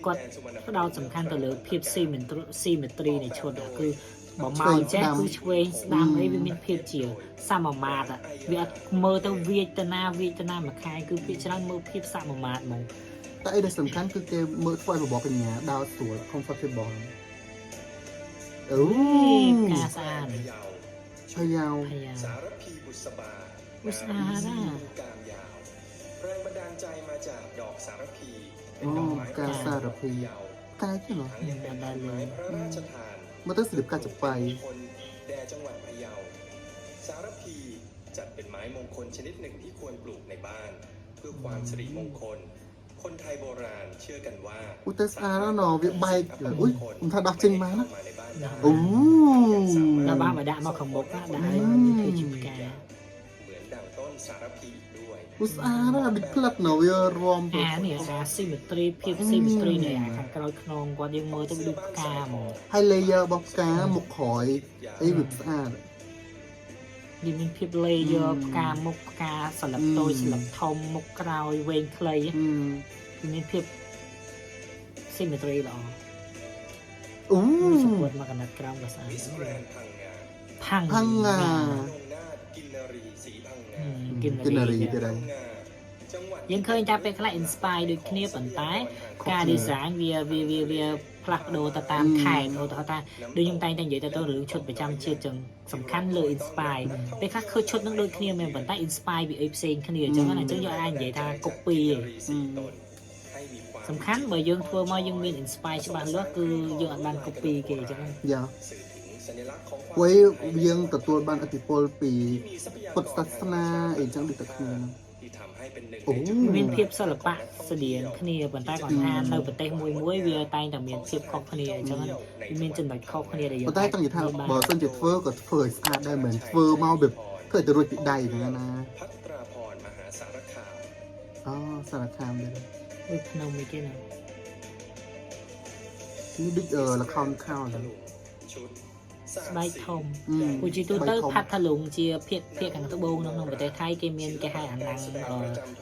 គាត់ផ្ដោតសំខាន់ទៅលើភាព symmetry នៃឈុតគឺបើមកអញ្ចេះគឺឆ្វេងស្ដាំអីវាមានភាពជាសមមាត្រវាអត់មើលទៅវាចទៅណាមួយខែគឺភាគច្រើនមើលភាពសមមាត្រហ្មង តែអីដែលសំខាន់គឺគេមើលធ្វើឲ្យរបបកញ្ញាដើរស្រួល comfortable អូ ផ្កាស្អាត พะเยา พะเยา ភយា สารพีบุษบา บุษบาน่ะ กามยาวแรงบันดาลใจมาจากดอกสารพี อ๋อการสารพี พะเยาก ายใช่เหรอ ทั้งยังเป็นต้นไม้พระราชทาน มันต้องสิบการจะไป คนแด่จังหวัดพะเยา สารพีจัดเป็นไม้มงคลชนิดหนึ่งที่ควรปลูกในบ้าน เพื่อความสิริมงคล คนไทยโบราณเชื่อกันว่า อุยแต่สะอาดแล้วเนาะវាបែកอุ้ยผมថាដោះចេញមកណា เข้ามาในบ้านได้ អូ ដល់បានមកដាក់មកខាងមុខណាដាក់ឲ្យធ្វើជាផ្កា เหมือนดังต้นสารพีอีกด้วย ឧស្អាតណាស់ដូចផ្លិតเนาะវារំ អានេះអា symmetry ភាព symmetry នៃអាខាងក្រោយខ្នងគាត់យើងមើលទៅដូចផ្កាហ្មង ហើយ layer របស់ផ្កាមុខក្រោយអីវាស្អាត វាមានភាព layer ផ្កាមុខផ្កាស្លឹកតូចស្លឹកធំមុខក្រោយវែងខ្លី อืม វាមានភាព symmetry ល្អ អូ សពួតមកកណ្ដាត់ក្រោមក៏ស្អាត มิสแกรนด์พังงา ផាំង พังงา นงนาถกินนรีศรีพังงา គិន กินนารี រី ទៅដែរ พังงาจังหวัด យើងឃើញតែពេលខ្លះ inspire ដូចគ្នាប៉ុន្តែការ design វាផ្លាស់ប្ដូរទៅតាមខេត្តឧទាហរណ៍ថាដូចខ្ញុំតែងតែនិយាយទៅរឿងឈុតប្រចាំជាតិចឹងសំខាន់លើ inspire ពេលខ្លះឃើញឈុតនឹងដូចគ្នាមែនប៉ុន្តែ inspire ពីអីផ្សេងគ្នាអញ្ចឹងណាអញ្ចឹងយើងអាចនិយាយថា copy ឯង ให้มีความ សំខាន់បើយើងធ្វើមកយើងមាន inspire ច្បាស់លាស់គឺយើងអត់បាន copy គេអញ្ចឹង យ៉ា สื่อถึงสัญลักษณ์ของความ ไว้យើងទទួលបានឥទ្ធិពលពី ที่มีทรัพยากร ពុទ្ធសាសនាអីចឹងដូចតែគ្នា ที่ทำให้เป็นหนึ่ง โอ้ ในจุด មានភាពសិល្បៈស្តៀងគ្នាប៉ុន្តែគាត់ថានៅប្រទេសមួយវាតែងតែមានភាពខុសគ្នាអញ្ចឹងវាមានចំណុចខុសគ្នាដែលយើង ប៉ុន្តែต้องនិយាយថាបើសិនជាធ្វើក៏ធ្វើឲ្យស្អាតដែរមិនធ្វើមកแบบធ្វើឲ្យទៅរួចពីដៃហ្នឹងណា พัตราพรมหาสารคาม អូសារខាមដែរ ដូចភ្នំមួយគេណា នេះដូចល្ខោនខោ ต ដែរ ลุงชุด ស្បែកធំ อืม ឧជាទូទៅផាត់ថលុងជាភាគខាងត្បូងនៅក្នុងប្រទេសថៃគេមានគេហៅអាណាំង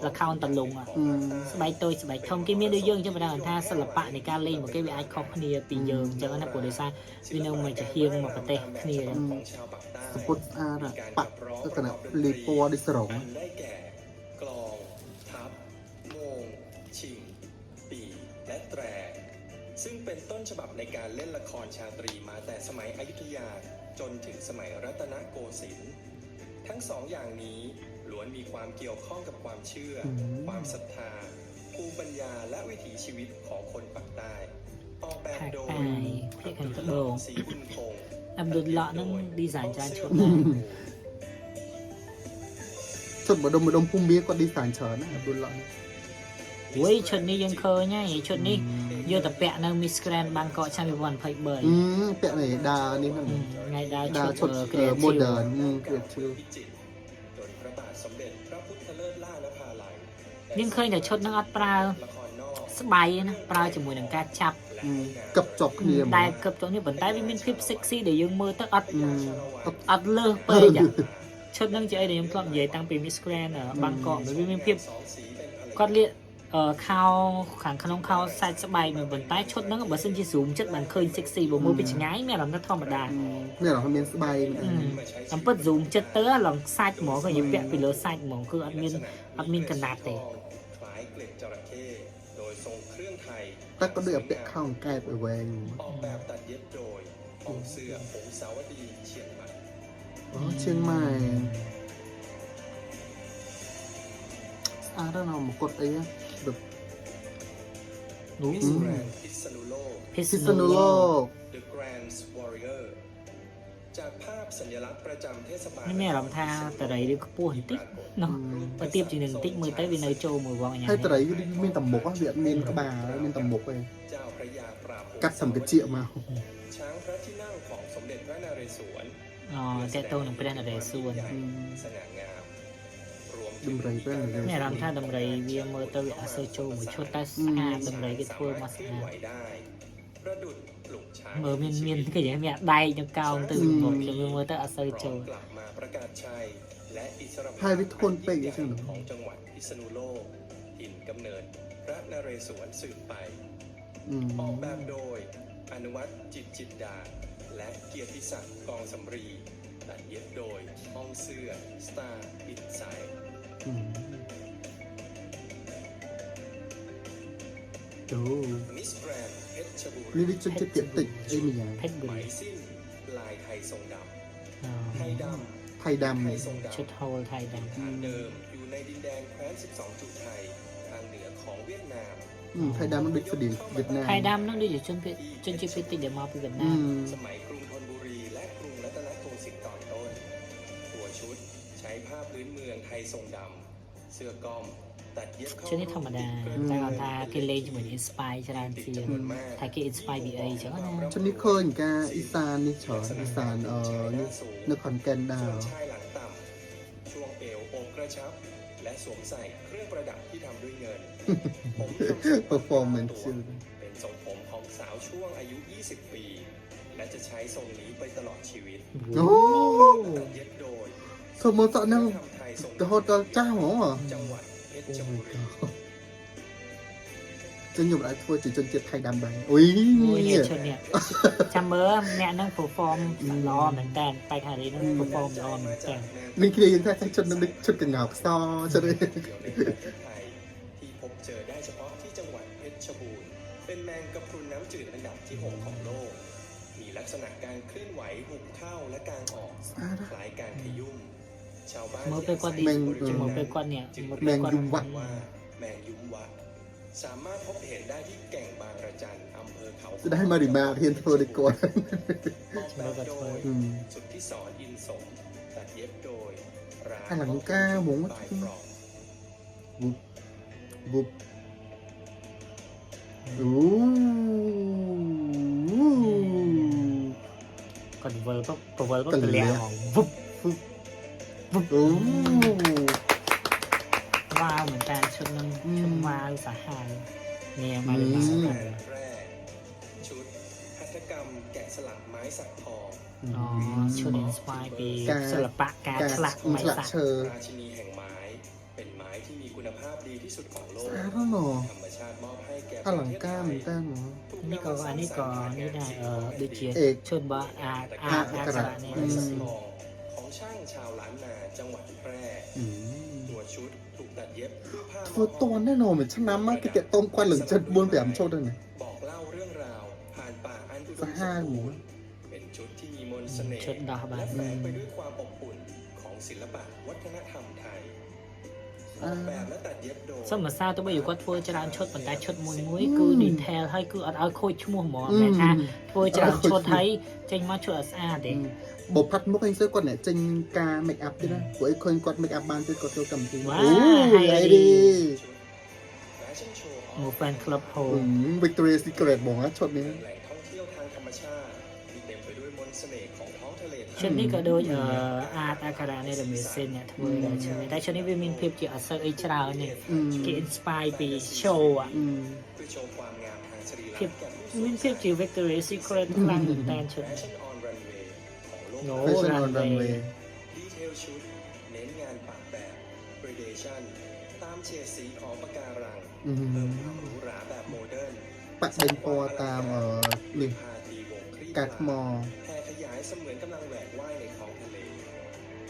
លខោនតលុង อืม ស្បែកតូចស្បែកធំគេមានដូចយើងអញ្ចឹងប៉ុន្តែគាត់ថាសិល្បៈនៃការលេងរបស់គេវាអាចខុសគ្នាពីយើងអញ្ចឹងណាព្រោះដោយសារវានៅមួយជាហៀងមកប្រទេសគ្នា ของชาวปากใต้ សពុតស្អាតอะប៉ាក់ទៅកណ្ដាប់លីពណ៌ដូចស្រង อันได้แก่กลองทับโมงชิงปีและแตร ซึ่งเป็นต้นฉบับในการเล่นละครชาตรีมาแต่สมัยอยุธยาจนถึงสมัยรัตนโกสินทร์ทั้งสองอย่างนี้ล้วนมีความเกี่ยวข้องกับความเชื่อ ความศรัทธาภูมิปัญญาและวิถีชีวิตของคนปากใต้ออกแบบโดย ភាគខាងត្បូង ศรีบุญคง អាប់ឌុលឡក់នឹង design ច្រើនឈុតដែរ ជុតម្ដុំភូមិមាគាត់ design ច្រើនណាស់អត់ដូចឡោះ อุ้ยชุดนี้ยังเคยไงชุดนี้โยแต่แปะในมิสแกรนบางกอกชาลิวันไพเบย์ เปะไหนดานี่นั่น ไงดาว ดา ชุ ชุ ด ด เกรียน โมเดิร์นเกลียดชื่อ พิจิตรโดยพระบาทสมเด็จพระพุทธเลิศล่านภาลัย ยังเคยแต่ชุดนักอัดปลา ละครนอก สบายนะปลาจมูกหนังการจับ กับจบเนี่ย ได้เกือบตัวนี้บนใต้วิมินคลิปเซ็กซี่เดี๋ยวยังมือตั้งอัด อัดเลิกไปจ้ะชุดนั่งใจเดี๋ยวยังพร้อมใหญ่ตั้งเป็นมิสแกรนบางกอกไม่มีเพียบ สองสีเป็นผลิต ก็เรียกข้าวขังขนมข้าวใส่สบายเหมือนบนใต้ชุดนั่งแบบซึ่งจะสูงจัดมันเคยเซ็กซี่บนมือเป็นง่ายแม่หลังก็ธรรมดา เนี่ยเราทำเป็นสบาย ทำเปิดสูงจัดเตอหลังใส่หมอก็ยังแปะไปเลยใส่หมอคืออัดมินขนาดเตะ คล้ายเกล็ดจระเข้โดยทรงเครื่องไทย แต่ก็เดือบเปะข้าวใกล้ไปแวง ออกแบบตัดเย็บโดยองเสือผงสาวดีเชียงใหม่ เชียงใหม่ถ้าเรามากดไอ้แบบ มิสแกรนด์พิษณุโลก พิ พิ ษ ษ ณุ ณุ โล โล ก ก The Grand Warrior จากภาพสัญลักษณ์ประจำเทศบาล นี่แม่ลำท่าแต่ไรดีก็ปูหันติ๊กเนาะปฏิบจีหนึ่งติ๊กมือใต้วินัยโจมือวางอย่าง ให้ นี้ แต่ไหนมีตำบกว่าเวียดมีนกระบามีตำบกไป เจ้าพระยาปราบ กัดสัมกะเจียมา ช้างพระที่นั่งของสมเด็จพระนเรศวร อ๋อแต่โตหนึ่งเป็นอะไรส่วน สง่างามรวม ดำไรเป็นอะไร แม่รำท่าดำไรเวียมือตะวิอาเซโจมือชดตาสะอาดดำไรก็ทั่วมาสะ เคลื่อน อา ไหว ด ได้ประดุจปลุกช้าง มือมีนก็อย่างเงี้ยได้จังเก่าตื่นหมดจะมือตะอาเซโจ พร้อมกลับมาประกาศชัยและอิสรภาพ พายวิทคนไปอีก อั ใช่ น ไหม ยิ่งใหญ่ของจังหวัดพิษณุโลกถิ่นกำเนิดพระนเรศวรสืบไป ออกแบบโดยอนุวัฒน์จิตดา และเกียรติศักดิ์กองสำรีตัดเย็บโดยห้องเสื้อสตาร์อินไซด์ โอ้ มิสแกรนด์เพชรบูร นี่ ณ์ ดิฉันจะเก็บติดไอ้เมีย เพชรบุ ไหม รี สิ้นลายไทยทรงด อ๋อ ำไทยด ไทย ำ ดำ ไท เลย ย ทรงด ชุดโฮลไทยด ำฐานเดิมอยู่ในดินแดนแคว้น 12 จุดไทยทางเหนือของเวียดนาม ไทยดำมันดึกเสดีเวียดนาม ำไทยดำนั่งดูอยู่จนจิพิติเดี๋ยวมาไปเวียดนาม สมัยกรุงธนบุรีและกรุงรัตนโกสินทร์ตอนต้น ตัวชุดใช้ผ้าพื้นเมืองไทยทรงดำ เสื้อกอมตัดเย็บเข้า ชุดนี้ธรรมดาแต่เราทากิเลนเหมือนอินสปายชรานเซียทากิอินสปายบีเอใช่ไหมนะ ฉันนี่เคยกาอีสานนี่เฉยอีสานนี่นครแก่นดา ส่ว วน ชายหลังต่ำ ช่วงเอวอกกระชับ และสวมใส่เครื่องประดับที่ทำด้วยเงิน ผมทำทรง เปอร์ฟอร์แมนซ์ชื่อ เป็นทรงผมของสาวช่วงอายุ 20 ปี และจะใช้ทรงนี้ไปตลอดชีวิต โอ้ ตัดเย็บโดย สมมติตอนนั้น ทำไทยทรง จะโหดตอนเจ้าเหรอ จังหวัดเพชร โอ้ บุ my รี god จนอยู่ไรทัวร์จนเจ็บไทยดำไปอุ้ย โอ้ย เนี่ เนี่ย ยชุดเนี่ยจำเบอร์แม่นั่งเพอร์ฟอร์มรอเหมือนแต่ไปคารีนั่งเพอร์ฟอร์มรอเหมือนแต่ นี่คือยังแค่ชุดนึกชุดกันเหงาซอจะได้ เดียวในประเทศไทยที่พบเจอได้เฉพาะที่จังหวัดเพชรบูรณ์ เป็นแมงกะพรุนน้ำจืดอันดับที่ 6 ของโลก มีลักษณะการเคลื่อนไหวหุบเข้าและกางออกคล้ายการขยุ่มชาวบ้าน เมื่อไปกว่าดีจะเมื่อไปกว่าเนี่ย แมงยุงวัด ว่าแมงยุ้มวัดสามารถพบเห็นได้ที่แก่งบางระจันอำเภอเขา จะได้มาดิมาเทียนเธอดีกว่า ออกแบบโดย อืม สุดที่สอนอินสมตัดเย็บโดยร้าน ข้างหลังก้าหมู บายฟรอง บุบบุบโอ้ ก่อนเวอร์ก็เวอร์ก็เลี้ยงวุบ โอ้ ว้าวเหมือนกันชุดนึงชุดว้าวสาหายเนี่ยมาเลยมา แรกชุดหัตถกรรมแกะสลักไม้สักทอง อ๋อชุดอินสปายปีศิลปะการฉลักไม้สัก เชอ ราชินีแห่งไม้ เป็นไม้ที่มีคุณภาพดีที่สุดของโลก สาธุหนอ ธรรมชาติมอบให้แก่ ข้างหลังก้าเหมือนกันเหรอ อันนี้ก็นี่ได้ดูเจีย เอก ชุดบ้าอาสระเนี่ย ของช่างชาวล้านนาจังหวัดแพร่ อืม ตัวชุดถูกตัดเย็บด้วยผ้า ตัวตัวแน่นอนเหมือนชนะมากกิเกตต้มควันหรือจะบนแบบโชดเลย บอกเล่าเรื่องราวผ่านป่าอันอุด ส ม หายหมู เป็นชุดที่มีมนต์เสน่ห์ ชุดดอกบา และ น แฝงไปด้วยความอบอุ่นของศิลปะวัฒนธรรมไทยออกแบบและตัดเย็บโดย สมัยซาตัวไปอยู่ก็ทัวร์จรานชดปันได้ชดมวยมวยคือดีเทลให้คือเอาโคชั่วโมงหมอแม่ค่ะทัวร์จรานชดให้เจงมาชดสะอาดเด็ก บพัดมุกให้เสื้อก่อนเนี่ยจริงกาเมคอัพด้วยนะหัวไอ้คนกดเมคอัพบานจะกดตัวกำที ว้า โอ้ ให้ ไอ้ ดี ดี แฟชั่นโช หมู่แฟนคลับโฮ Victoria's Secret บอกนะช็อตนี้ เป็นแหล่งท่องเที่ยวทางธรรมชาติที่เต็มไปด้วยมนต์เสน่ห์ของท้องทะเลไทย ชุดนี้ก็โดยอาร์ตอาคาราในเดอะมิวเซียมเนี่ยធ្វើได้ใช่ไหมแต่ชุดนี้វាមានភាពជាអសរអីច្រើននេះគេ inspire ពី show อ่ะ อืม เพื่อโชว์ความงามทางสรีระ ភាព แก่ผู้ មានភាពជា Victoria's Secret ខ្លាំងមែនតើชุด Fashion on Runway ของโลก โน้ Fashion on runway Runway ดีเทลชุด เน้นงานปากแบบ gradation ตามเฉดสีของปะการัง อื เพิ่ม ม ความหรูหราแบบโมเดิร์น ปะเป็นปอตามนี่ พาทีวงคลี่ กัดมอ แผ่ขยายเสมือนกำลังแหวกว่ายในท้องทะเล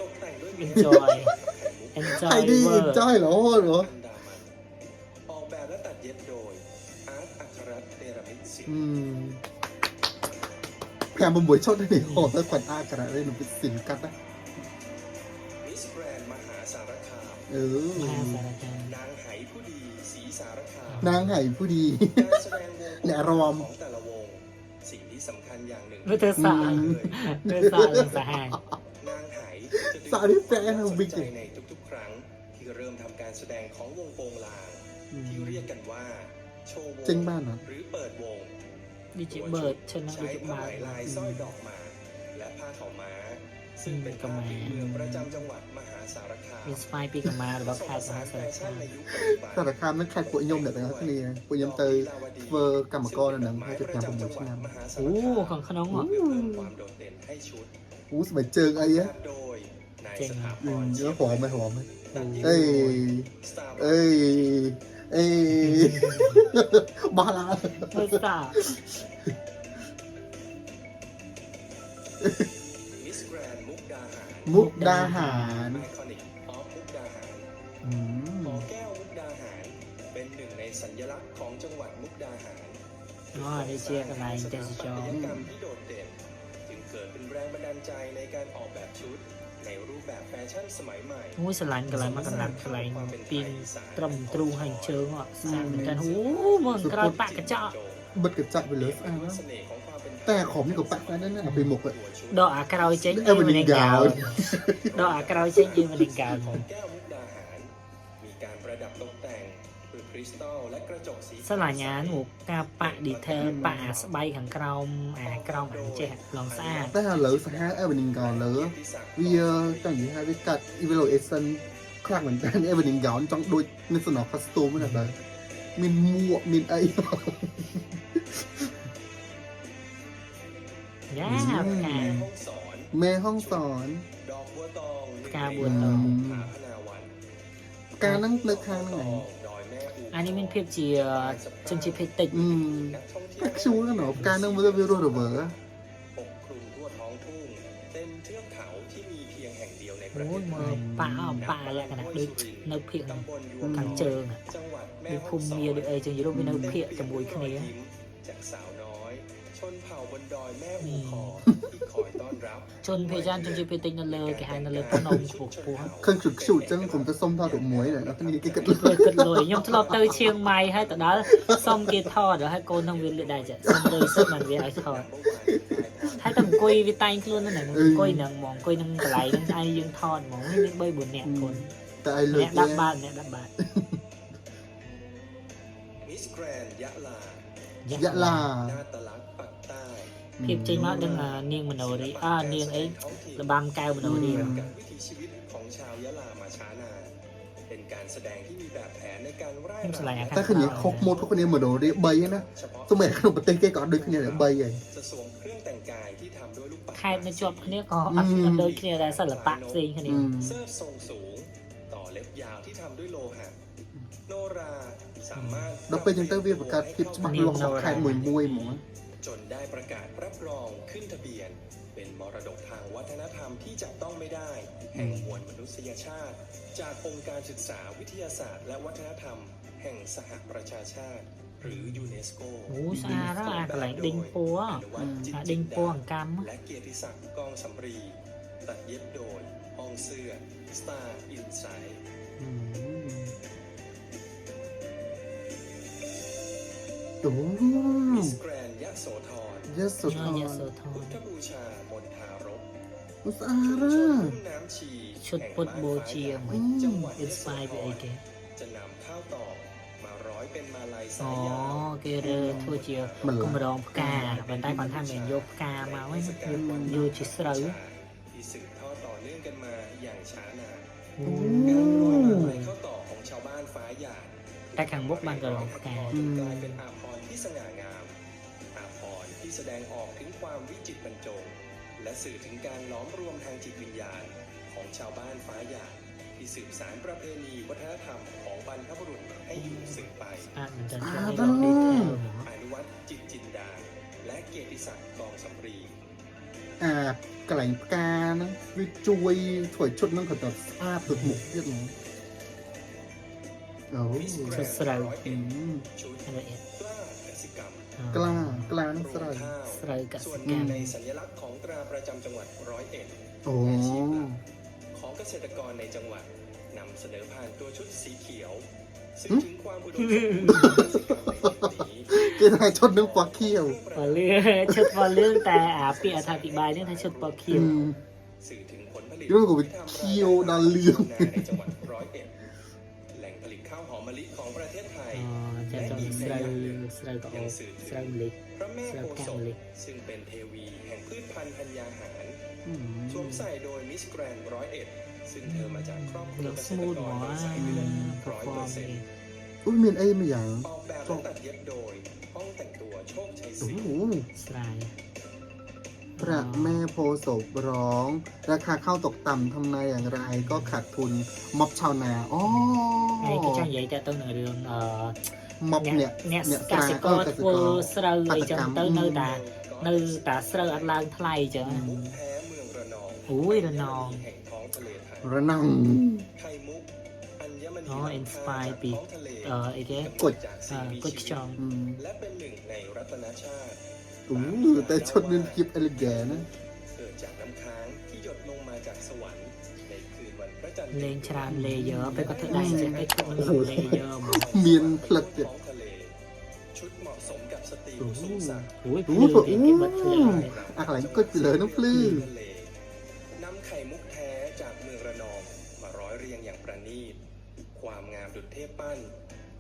ตกแต่งด้วย enjoy ไอ้ enjoy ดี เวอร์ จ้อยเหรอเหรอ อันดามันออกแบบและตัดเย็บโดย อาร์ตอัครรัตน์เนรมิตศิล อื ป์ มแพงบนบวยชอบได้เนี่ยโอ้แล้วขวัญอากระได้หนูเป็นสินกัดนะ มิสแกรนด์มหาสารคาม เออ มหาสารคาม นางไหผู้ดีศรีสารคาม นางไห่ผู้ดี การแสดงวง แหละรวม ของแต่ละวง สิ่งที่สำคัญอย่างหนึ่ง เธอสา อืม เธอสาลังสหาย นางไหจะดึง สานี่แปลนะ ความส บิ๊ก นใจในทุกๆ ครั้ง ที่เริ่มทำการแสดงของวงโปงลาง ที่เรียกกันว่า โชว์วง เจ๋งบ้านเหรอ หรือเปิดวง ดิจิเบิร์ดชนะดิ ใช้ จิ ผ้า มา ไหมลายสร้อยดอกหมากและผ้าขาวม้า ซึ่งเป็นผ้าพื้นเมืองประจำจังหวัดมหาสารคาม อินสปายปีกับมาหรือว่า ผส คาม ด ผ ม สา หาน แฟ สาร ชั่น คาม ในยุคปัจจุบัน สารคามนั่นแค่ปุยยมแบบนะครับที่นี่ปุยยมเตยเฟอร์กรรมกรนั่นให้จัดการโปรโมชั่น โอ้ของขนมเหรอ เพื่อเพิ่มความโดดเด่นให้ชุด อู้สมัยเจิงไอ้เนี้ย โดยนาย เจ๋ง สถาพ อืม ร แล้วหอมไหมหอมไหม ตัดเย็บ เอ้ย สตาร์ เอ้ย เอ้ย บ้าละ เธอสา มิสแกรนด์มุกดาหาร มุกดาหาร ไอคอนิกออฟมุกดาหาร อืม หอแก้วมุกดาหาร เป็นหนึ่งในสัญลักษณ์ของจังหวัดมุกดาหาร อ๋อได้เชียร์กันไหนเดซิจอ สถาปัตยกรรมที่โดดเด่น จึงเกิดเป็นแรงบันดาลใจในการออกแบบชุด ในรูปแบบแฟชั่นสมัยใหม่ โอ้ยสลันกันเลยมากระนัดกันเลยปีนตรมตรูหันเชิงอ่ะสร้างเหมือนกันโอ้มึงกระปากกระเจาะ บดกระจัดไปเลยอ่ะนะแต่ขอมนี่กับแปะนั่นน่ะเอาไปหมกเลย ดอกอากรอยเจ๊งยืนมันเองกาวดอกอากรอยเจ๊งยืนมันเองกาว ของแก้วมุกดาหาร มีการประดับตกแต่งด้วยคริสตัลและกระจกสี สลายงานหมูกาปะดีเทลปะสบายขังกรอมกรอมอันเจ๊ลองสะอาด แต่เหลือสักห้าเอเวอร์นิงกอนเหลือวีจังอย่างให้ไปกัดอีเวลเอซันคลากเหมือนกันเอเวอร์นิงกอนจังโดยในสนองคัสตูมไม่ได้เลยมินมัวมินไอ ย่า แม่ กา ห้องสอน แม่ห้องสอน ดอกบัวตอง กาบัวตอง ผาพนาวัน การนั่งเลิกค้างนั่งไหน ดอยแม่อู อันนี้มันเพียบจีจนจีเพติก อืม นักท่องเที่ยว แม็กชูแล้วเนาะการนั่งมือวิโรดเบอร์ ปกคลุมทั่วท้องทุ่ง เต็มเทือกเขาที่มีเพียงแห่งเดียวในประ โอ้ เท ย ศไท มือย ป่าเอาป่าแหละกันนะด้วยเนื้อเพียง ตำบลยว ขังเจิงอ่ะ จังหวัดแม่ มี ฮ่ คุ อง ม สอน เมียด้วยจึงอยู่รูปมีเนื้อเพียจะบุยขึ้นนี้ จากสาวน้อย ชนเผ่าบนดอยแม่อูคอที่คอยต้อนรับ จนเพจานจนจีเพติกนั่นเลยแกหายนั่นเลยพนมผูกปัว เครื่องฉุดฉุดจังผมจะส้มทอดถูกหมวยเนี่ยแล้วทีนี้กินกัน เลยขึ้นเลยยมทะเลาะเตยเชียงใหม่ให้แต่นั้นซ่อมกีทอดเดี๋ยวให้โกนทางเวียนเลยได้จ้ะซ่อมเลยสักมันเวียนไอ้ทอดให้ตั้งกุยวิตัยคล้วนนั่นแหละกุยหนังมองกุยหนังไหลหนังไอยังทอดมองให้นึกใบบุญเนี่ยคน แต่ไอเลิ เนี่ ก ย เนี่ ดั ย บบ้านเนี่ยดับบ้าน มิสแกรนด์ยะลา ยะลา นาตลักษณ์ปักใต้ เพียบใจมากดังเนียงมโนรีเนียงไอ้ระบำแก้วมโนรี กับวิถีชีวิตของชาวยะลามาช้านานเป็นการแสดงที่มีแบบแผนในการไร่ thêm sợi lại แต่คืนนี้ครบหมดพวกคนนี้เหมือนโดนใบนะ เฉพาะ สมัยขนมปะเต้เก้ก่อนด้วยคืนนี้ใบใหญ่ จะสวมเครื่องแต่งกายที่ทำด้วยลูกปัด ใครในจบคนนี้ก็อัดโดยเคลียร์ได้สลับปะสิคนนี้ เสื้อทรงสูง ต่อเล็บยาวที่ทำด้วยโลหะโนราสามารถ เราเป็นยังเต้าเวียประกาศคลิปฉบับลงสับแข่งมวยมวยหมอ จนได้ประกาศรับรองขึ้นทะเบียน เป็นมรดกทางวัฒนธรรมที่จับต้องไม่ได้ แห่งมวลมนุษยชาติ จากองค์การศึกษาวิทยาศาสตร์ และวัฒนธรรม แห่งสหประชาชาติ หรือยูเนสโก โอ้สะอาดแล้วกระไรดิ่งปัว อนุวัฒน์จิตร ดิ่งปัวของกรรม และเกียรติศักดิ์กองสำรี ตัดเย็บโดยห้องเสื้อ Star Insight โอ้ มิสแกรนด์ยะโสธร ยะสุดทอย าโสธ พุท ร ธบูชามนทารก อุสอา ชุมชน ร่า รุ่มน้ำชี ชุดพุทธโบเชียเหมือน จังหวัด อินสปายไปไอ้แก จะนำข้าวตอก มาร้อยเป็นมาลัย อ๋ สา อย ยาว គេរើធ្វើជា มัน គុំ ละ រងផ្កាប៉ុន្តែគាត់ថាមិនយកផ្កាមកវិញយកជាស្រូវ ที่สืบทอดต่อเนื่องกันมาอย่างช้านาน អូ การร้อยมาลัยข้าวต่อของชาวบ้านฟ้าหยาด តែខាងមុខបានក៏រងផ្កា จนกลายเป็นอาภรณ์ที่สง่างาม อาภรณ์ที่แสดงออกถึงความวิจิตรบรรจง และสื่อถึงการล้อมรวมทางจิตวิญญาณของชาวบ้านฟ้าหยาดที่สืบสานประเพณีวัฒนธรรมของบรรพบุรุษให้อยู่สืบไป ស្អាតមែនតើ ស្អា គេ ត រក ណាស់ detail ហ្មង อนุวัฒน์จิตจินดา และเกียรติศักดิ์กองสำรี កន្លែងផ្កាហ្នឹងវាជួយធ្វើឲ្យឈុតហ្នឹងគាត់ទៅស្អាតទៅមុខទៀតហ្មងអូ ชุดស្រូវ อืม ชุด ละเอียด กล้ากสิกรรม กล้าនឹងស្រូវ ข้าว ស្រូវក ส่ว សិ นหนึ่ កម្ម งในสัญลักษณ์ของตราประจำจังหวัดร้อยเอ็ด អូ อาชีพหลักของเกษตรกรในจังหวัดนำเสนอผ่านตัวชุดสีเขียวซึ่งถึงความอุดมสมบูรณ์ของเกษตรกรรมในยุคนี้ គេថាឈុតនឹងពណ៌ខៀវ ពណ៌លឿងឈុតពណ៌លឿងតែអាពាក្យអត្ថាធិប្បាយនេះថាឈុតពណ៌ខៀវ สื่อถึงผลผลิต យើងក៏វាខៀវដល់លឿង ในจังหวัดร้อยเอ็ดแหล่งผลิตข้าวหอมมะลิของประเทศไทย ចាំចង់ស្រូវស្រូវក្អកស្រូវម្លិះ พระแม่ ស្រូ โพ វកាំ ธิ์ศ ង พ ម្លិះ ซึ่งเป็นเทวีแห่งพืชพันธุ์ธัญญาหาร อืม สวมใส่โดยมิสแกรนด์ร้อยเอ็ดซึ่งเธอมาจากครอบครัว លោក เกษ ស្មូ ตร ท ก ហ្ម รง โดยสาย អា เลือด ប្រហ្វម 100% อุ้ยមានអីមួយយ៉ាង ออกแบบและตัดเย็บโดยห้องแต่งตัวโชคชัยศ โอ้ รี โห ស្រាយ พระแม่โพธิ์ศพร้อง ราคาข้าวตกต่ำทำนายอย่างไรก็ขาดทุนม็อบชาวนาอ๋อ ហើយគេចង់និយាយតែទៅនឹងរឿង ม็อบเนี่ย អ្នក អ្នក កសិករធ្វើស្រូវអីចឹងទៅ កម្ម នៅតែស្រូវអត់ឡើងថ្លៃចឹង มุกแท้เมืองระนอง អូយរណង แห่งท้องทะเลไทย ระนัง ไข่มุกอัญมณี อ๋อ inspire ពី ท้องทะเล អីគេ กด จากสิ่งมี គុជ ชี ខ្យ วิต ង อืม และเป็นหนึ่งในรัตนชาติ โอ้แต่ชดนึงกิบอะไรแกนะ เกิดจากน้ำค้างที่หยดลงมาจากสวรรค์ในคืนวันพระจันทร์ លេងច្រើន layer ពេលគាត់ធ្វើដៃចេះគេឈុតនឹង layer ហ្មង เมียนผลัด ท้ เนี่ย องทะเลชุดเหมาะสมกับสตรี โอ้ ผู้สูงศักดิ์ អូយភ្លឺគេបិទភ្លើង อะไหลก็ไปเลยน้องพลื้อ ทะเลนำไข่มุกแท้จากเมืองระนองมาร้อยเรียงอย่างประณีตความงามดุจเทพปั้น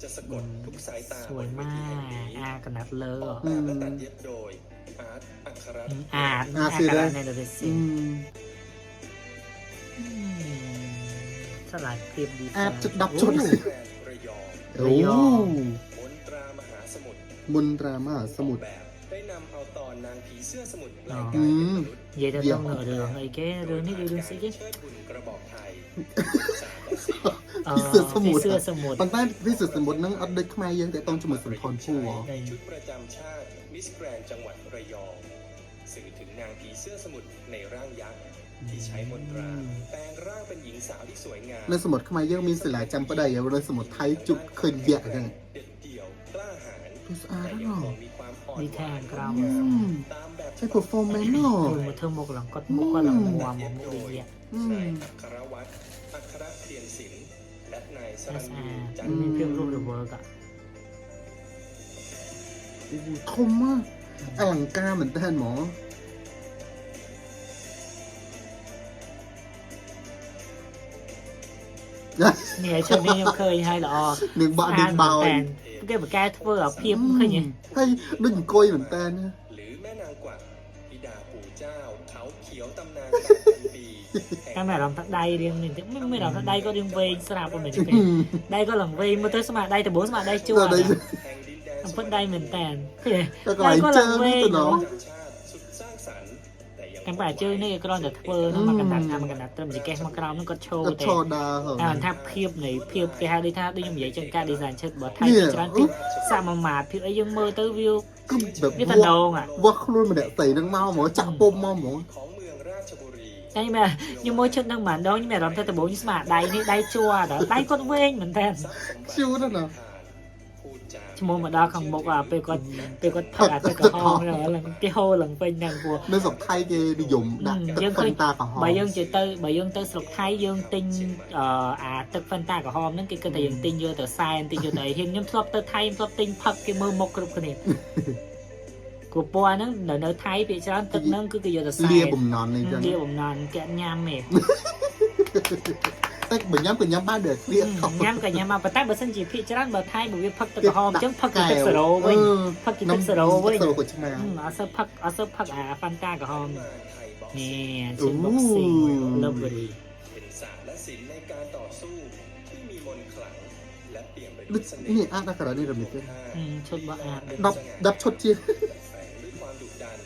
จะสะกดทุกสายตา สวย บนเว มา ทีแห่ง ก นี้ អាកណាត់លើ ออกแบบและตัดเย็บโดยอาร์ตอัครรัตน์ អាអា ស៊ី ក រ៉ា ណាត់នៅទៅស៊ី อืม ឆ្លាតភាព อาจจะดับชน แกรนด์ระยอง โอ้ มนตรามหาสมุทร มนตรามหาสมุทร แบบได้นำเอาตอนนางผีเสื้อสมุทรแปลง อื กายเป็น ม มนุษย์ និយាយទៅទៅនឹងរឿងអីគេរឿងនេះគឺរឿងស្អីគេ เชิดบุญกระบอกไทยสามและสี่ ពីเสื้อสมุทร ពីเสื้อสมุทร ប៉ុន្តែពីเสื้อสมุทรហ្នឹងអត់ដូចខ្មែរយើងតែต้องជាមួយសុនថនភួរ ชุดประจำชาติมิสแกรนด์จังหวัดระยองสื่อถึงนางผีเสื้อสมุทรในร่างยักษ์ที่ใช้มนตราแปลงร่างเป็นหญิงสาวที่สวยงาม នៅសមុទ្រខ្មែរយើងមានសិលាចាំប្តីហើយនៅសមុទ្រថៃជុកឃើញវគ្គហ្នឹង เด็ดเดี่ยวกล้าหาญ គឺស្អាត แต่ ណា ยัง ស់ คงมีความอ่อน มี ห แค่ วาน กราม อืม ตามแบบ ใช่ performance เนาะ ខ្លួនមកធ្វើមុខឡើងគាត់មុខគាត់ឡើងមួមមុខវិញ្ញា อื นาย ม อัครวัตรอัครเทียนศิลป์และนายส ស្អា รั ត ญ ស្អា ญู ត จั ចា นท មាន ร์ ភាពរស់រវើក โอ้โหធំมากអលង្ការមែនតើហ្មង នេះឲ្យឈុតនេះខ្ញុំឃើញហើយល្អ នឹងបាក់នឹងបោយ គេបកកែធ្វើអាភាពឃើញ ហើយដូចអង្គុយមែនតើណា หรือแม่นางกวักธิดาปู่เจ้าเขาเขียวตำนาน8,000 ปีแห่ง តែមានអារម្មណ៍ថាដៃរៀងនេះមិនមានអារម្មណ៍ថាដៃគាត់រៀងវែងស្រាប់មិនទេ อืม ដៃគាត់ឡើងវែងមើលទៅស្មារតីដំបូងស្មារតីជួរ ស្មារតី แห่งดินแดน អំពិតដៃមែនតើឃើញ តែកន្លែងជើងនេះទៅណោះ ประจำชาติสุดสร้างสรรค์แต่ยัง កាន់តែជើងនេះគ្រាន់តែធ្វើនោះមកកណ្ដាត់ថាមកកណ្ដាត់ត្រឹមចង្កេះមកក្រោមនោះគាត់ឈោ គាត់ ទេ ឈរដើរហ៎ អាថាភាពនៃភាពគេហៅដូចថាដូចខ្ញុំនិយាយចឹងការ design ឈិតបើថៃ នេះ ច្រើនភាពសមមាត្រភាពអីយើងមើលទៅវា គឺបែប វាតដង វាស់ខ្លួនម្នាក់ស្រីនឹងមកហ្មងចាក់ពុំមកហ្មង ของเมืองราชบุรี តែខ្ញុំមើលឈិតនឹងម្ដងខ្ញុំមានអារម្មណ៍ថាដំបូងខ្ញុំស្មារតីនេះដៃជួរដល់ដៃគាត់វែងមែនតើ ทรัพย์สมบัติ ชิวนั่นน่ะ พูดจา ឈ្មោះមកដល់ខាងមុខពេលគាត់ផឹកអាទឹកក្រហមឡើងគេហូរឡើងពេញហ្នឹងព្រោះ នៅស្រុកថៃគេនិយមដាក់ទឹក យើង ហ្ ឃើ វិ ញ នតាក្រហម បើយើងទៅស្រុកថៃយើងទិញអាទឹកហ្វិនតាក្រហមហ្នឹងគេគិតថាយើងទិញយកទៅសែនទិញយកទៅអីហ៊ានខ្ញុំធ្លាប់ទៅថៃខ្ញុំធ្លាប់ទិញផឹកគេមើលមុខគ្រប់គ្នាគូពណ៌ហ្នឹងនៅថៃភាគច្រើនទឹកហ្នឹងគឺគេយកទៅសែន លាបំណន់នេះចឹង លាបំណន់គេអត់ញ៉ាំទេ តែបើញ៉ាំក៏ញ៉ាំបានដែរគ្រាខំ ញ៉ាំក៏ញ៉ាំមកប៉ុន្តែបើសិនជាភាគច្រើនបើថៃបើវាផឹកទឹកក្រហមអញ្ចឹងផឹកទឹកសេរ៉ូវិញផឹកទឹកសេរ៉ូវិញ សេរ៉ូក៏ឆ្មា អត់សូវផឹកអាហ្វាន់តាក្រហម งานไทยบ็อกซิ่ง នេះឈុតបុកស៊ីងលបរី เป็นศาสตร์และศิลป์ในการต่อสู้ที่มีมนต์ขลังและเปี่ยมไปด้ ដូ วย ច เสน่ នេះ ห์ អាចដាក់ក្រៅនេះរំលឹកទេ ឈុតបោះអាប 10ឈុតជា แฝงด้วยความดุดัน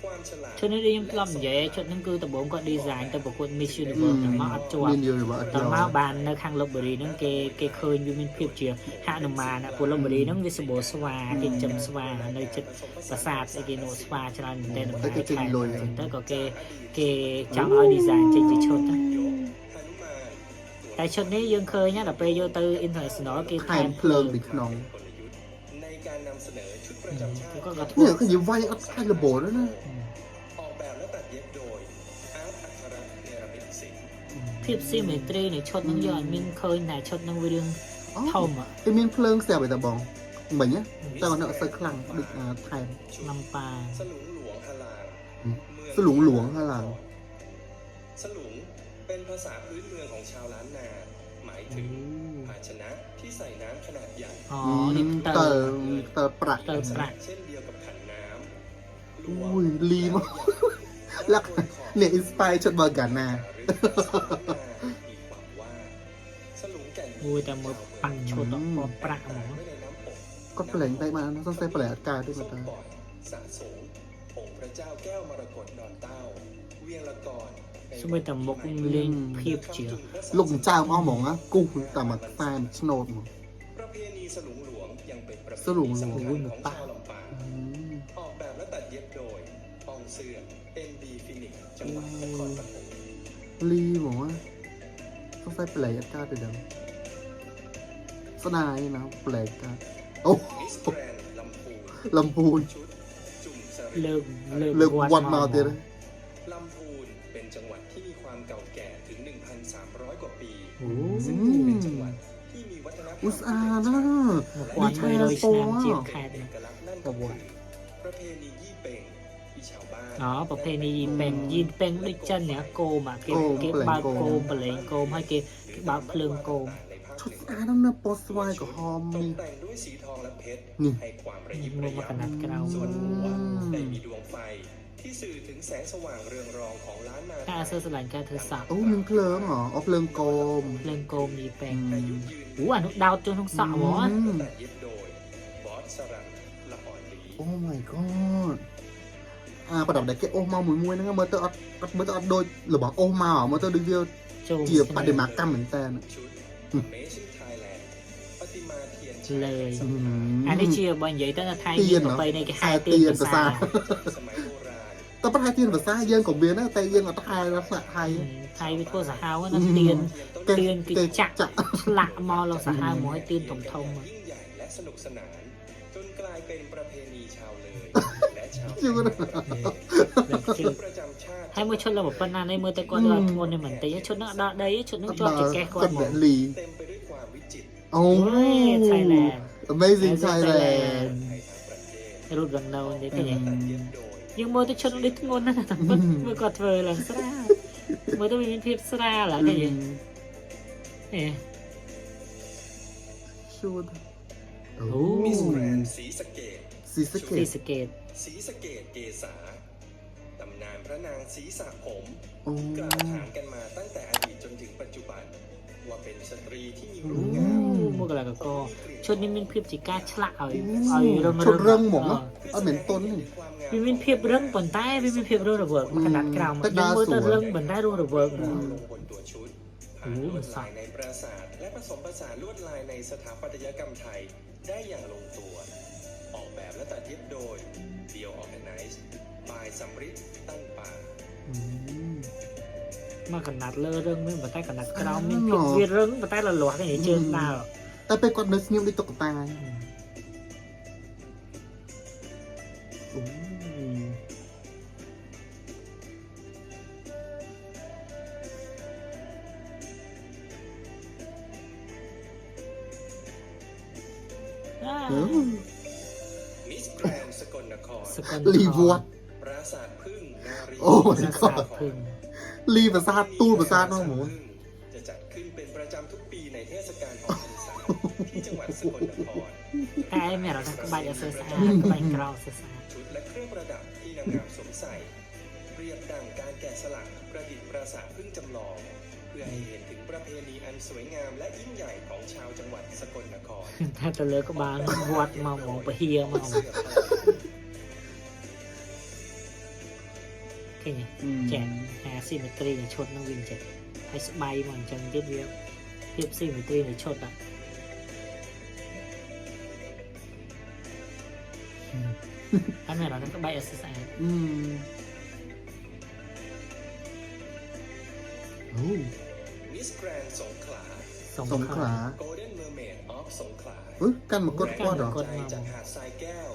ความฉลาด ឈុតនេះខ្ញុំធ្លាប់និយាយឈុតហ្នឹងគឺដំបូងគាត់ design ទៅប្រកួត Miss Universe តែមកអត់ជាប់ មានយល់របស់អត់ ត ចូល មកបាននៅខាងលបរីហ្នឹងគេឃើញវាមានភាពជាហនុមានពួកលបរីហ្នឹងវាសម្បូរស្វាគេចិញ្ចឹមស្វានៅចិត្តប្រាសាទស្អីគេនោះស្វាច្រើនមែនទែនតែទៅក៏គេចង់ឲ្យ design ចេញជាឈុតណា หนุมาน តែឈុតនេះយើងឃើញណាដល់ពេលយកទៅ international គេ ថែមភ្លើងពីក្នុង ในการนำเสนอชุดประจำชาติ ក៏ធ្វើ នេះគឺវាយអត់ខ្លាចរបូរណា ออกแบบและตัดเย็บโดยอาร์ตอัครเนรมิตศิลป์ ភាព symmetry នៃឈុតហ្នឹងយកឲ្យមានឃើញតែឈុតហ្នឹងវារឿងធំ គេមានភ្លើងស្រាប់ឯតាបងមិញតែអត់អត់សូវខ្លាំងដូចថែម លំប៉ា สลุงหลวงฮาลาง สลุงหลวงฮาลาง สลุงเป็นภาษาพื้นเมืองของชาวล้านนา หมายถึงภาชนะที่ใส่น้ำขนาดใหญ่ อ๋อนี่ตើ តើប្រាក់ តើប្រាក់ เช่นเดียวกับขันน้ำหลว អូ ง យលីមកលក្ខនេះ inspire ឈុតបើកាណា มีความว่าสลุงแก่น មួយតែមើលប៉ាក់ឈុតអត់ប្រាក់ហ្មង ไม่ได้น้ำปก គាត់ប្លែងតែបានសង្ស័យប្លែកអត់កើតទេ ส้ មើ ม លតើ ปล่อยสะสมองค์พระเจ้าแก้วมรกตดอนเต้า เวียงละกร ស្មើតែមុខលេងភាពជា លោកចៅអស់ហ្មងគូសតែមកតែឆ្នោតហ្មង ประเพณีสลุงหลวงยังเป็นประเพ สลุง ณี หลวง สำคัญของชาวลำปาง อืม ออกแบบและตัดเย็บโดยปองเสื่อม NB ฟินิกซ์จังหวัดนครปฐม លីហ្មងសង្ស័យប្លែកអត់កើតទេដឹងស្ដាយណាប្លែកកើតអូ มิสแกรนด์ลำพูน លំពូន ชุดจุ่มส លើ ริ ក លើកវត្តមកទៀត ลำพูนเป็นจังหวัดที่มีความเก่าแก่ถึง 1,300 กว่าปี អូ ซึ่งถือเป็นจังหวัดที่มีวัฒนธรรม ឧស្សាហ៍ណា 1100ឆ្នាំជាងខេត្ត เอกลักษณ์นั่นก็คือประเพณียี่เป่งที่ชาวบ้าน อ๋อប្រភេទនេះយីពេងដូចចិននេះគោមគេបើកគោមប្រឡែងគោមហើយគេបើកភ្លើងគោម ឈុតស្អាតណាស់ណាពណ៌ស្វាយក្រហម ต នេះ กแต่งด้วยสีทองและเพชร นี่ ให้ความระยิบ ម ระ កមក ยั កណាត់ក្រៅ ส่วนหัวได้มีดวงไฟ ที่สื่อถึงแสงสว่างเรืองรองของล้านนา តែអសើស្រឡាញ់ការធ្វើសក់ អូមានភ្លើងហ៎អស់ភ្លើងគោម ភ្លើងគោមយីពេង อายุยืน អូអានោះដោតចូលក្នុងសក់ហ្មង แต่เย็บโดยบอสสรันละอ่อนดี អូ my god ប្រដាប់ដែលគេអូសមកមួយហ្នឹងមើលទៅអត់មើលទៅអត់ដូចរបស់អូសមកមើលទៅដូចវា ចូល ជាបដិមាកម្មមែនតើ ชุด Amazing Thailand ប្រតិមាเทียนชัย លើយ สมัย អានេះជាបើនិយាយទៅថៃមានប្រពៃណីគេហៅទៀនភាសា สมัยโบราณ តែប្រហែលជាភាសាយើងក៏មានដែរតែយើងអត់ថែរកថៃ ថៃវាធ្វើសាហាវណាទៀនគេចាក់ឆ្លាក់មកលោកសាហាវមកឲ្យទៀនធំ ยิ่งใหญ่และสนุกสนาน จนกลายเป็นประเพณีชาวเลยและชาว ជឿណា ชุดประจำชาติ ហើយមួយឈុតរបស់ប៉ុណ្ណានេះមើលទៅគាត់ដល់ធ្ងន់នេះមែនទេឈុតហ្នឹងដល់ដីឈុតហ្នឹងជាប់ចង្កេះគាត់មក លី เต็มไปด้วยความវិจิตร អូ អូយ Thailand Amazing Thailand ไทยทางประเทศ រូបរងនៅនេះឃើញ ตัดเย็บโดย យើងមើលទៅឈុតនេះធ្ងន់ណាស់តែពិតមើលគាត់ធ្វើឡើងស្រាលមើលទៅវាមានភាពស្រាលហ៎ឃើញទេ ជួត អូ มิสแกรนด์ศรีสะเกษ ស៊ីសកេ ទីសកេត ศรีสะเกษเกษาตำนานพระนางศรีสระผม អូ กล่าวขานกันมาตั้งแต่อดีตจนถึงปัจจุบัน ว่าเป็นสตรีที่มี អូ รูปงาม មួយកន្លែងកកឈុតនេះមានភាពជាការឆ្លាក់ឲ្យរឹង ឈុតរឹងហ្មង អ អត់មែនតុនទេ វាមានភាពរឹងប៉ុន្តែវាមានភាពរស់រវើកមកកណាត់ក្រោមយើងមើលទៅរឹងប៉ុន្តែរស់រវើក ลงบนตัวชุดผ่านลวดลายในปราสาทและผสมผสานลวดลายในสถาปัตยกรรมไทยได้อย่างลงตัว ออกแบบและตัดเย็บโดย Bio Organize by สำริดตั้นป่า មកកណាត់លើរឹងមានប៉ុន្តែកណាត់ក្រោមមានភាពវារឹងប៉ុន្តែលលាស់នេះជើងដើរ តែពេលគាត់នៅស្ងៀមដូចតុក្កតាអូ มิสแกรนด์สกลนคร សកល លីវត្ត ปราสาทพึ่งนารี โอ้ my ប្រាសាទ god ភឹង លីប្រាសាទទូលប្រាសាទនោះហ្មង จะจัดขึ้น ขึ้นเป็นประจำทุกปีในเทศกาลออกพรรษาที่จังหวัดสกลนคร តែឯមានអារម្មណ៍ថាក្បាច់អត់សូវស្អាតក្បាច់ក្រៅសូវស្អាត ชุดและเครื่องประดับที่นางงามสวมใส่เปรียบดั่งการแกะสลักประดิษฐ์ปราสาทพึ่งจำลอง เพื่อให้เห็นถึงประเพณีอันสวยงามและยิ่งใหญ่ของชาวจังหวัดสกลนคร ថាទៅលើក្បាលនឹងវត្តមកហ្មងពហិមក เสื้อผ้า ឃើញ อืม ចាអាស៊ីមេត្រីនៃឈុតនឹងវិញចេះហើយស្បៃមកអញ្ចឹងទៀតវាភាពស៊ីមេត្រីនៃឈុតតែមានអារម្មណ៍ថាក្បាច់អត់សូវស្អាត อืมโอ้ มิสแกรนด์สงขลา สงขลา Golden Mermaid of สงขลา เฮ้ยกันมากดกอดเหรอ แรงบันดาลใจจากหาดทรายแก้ว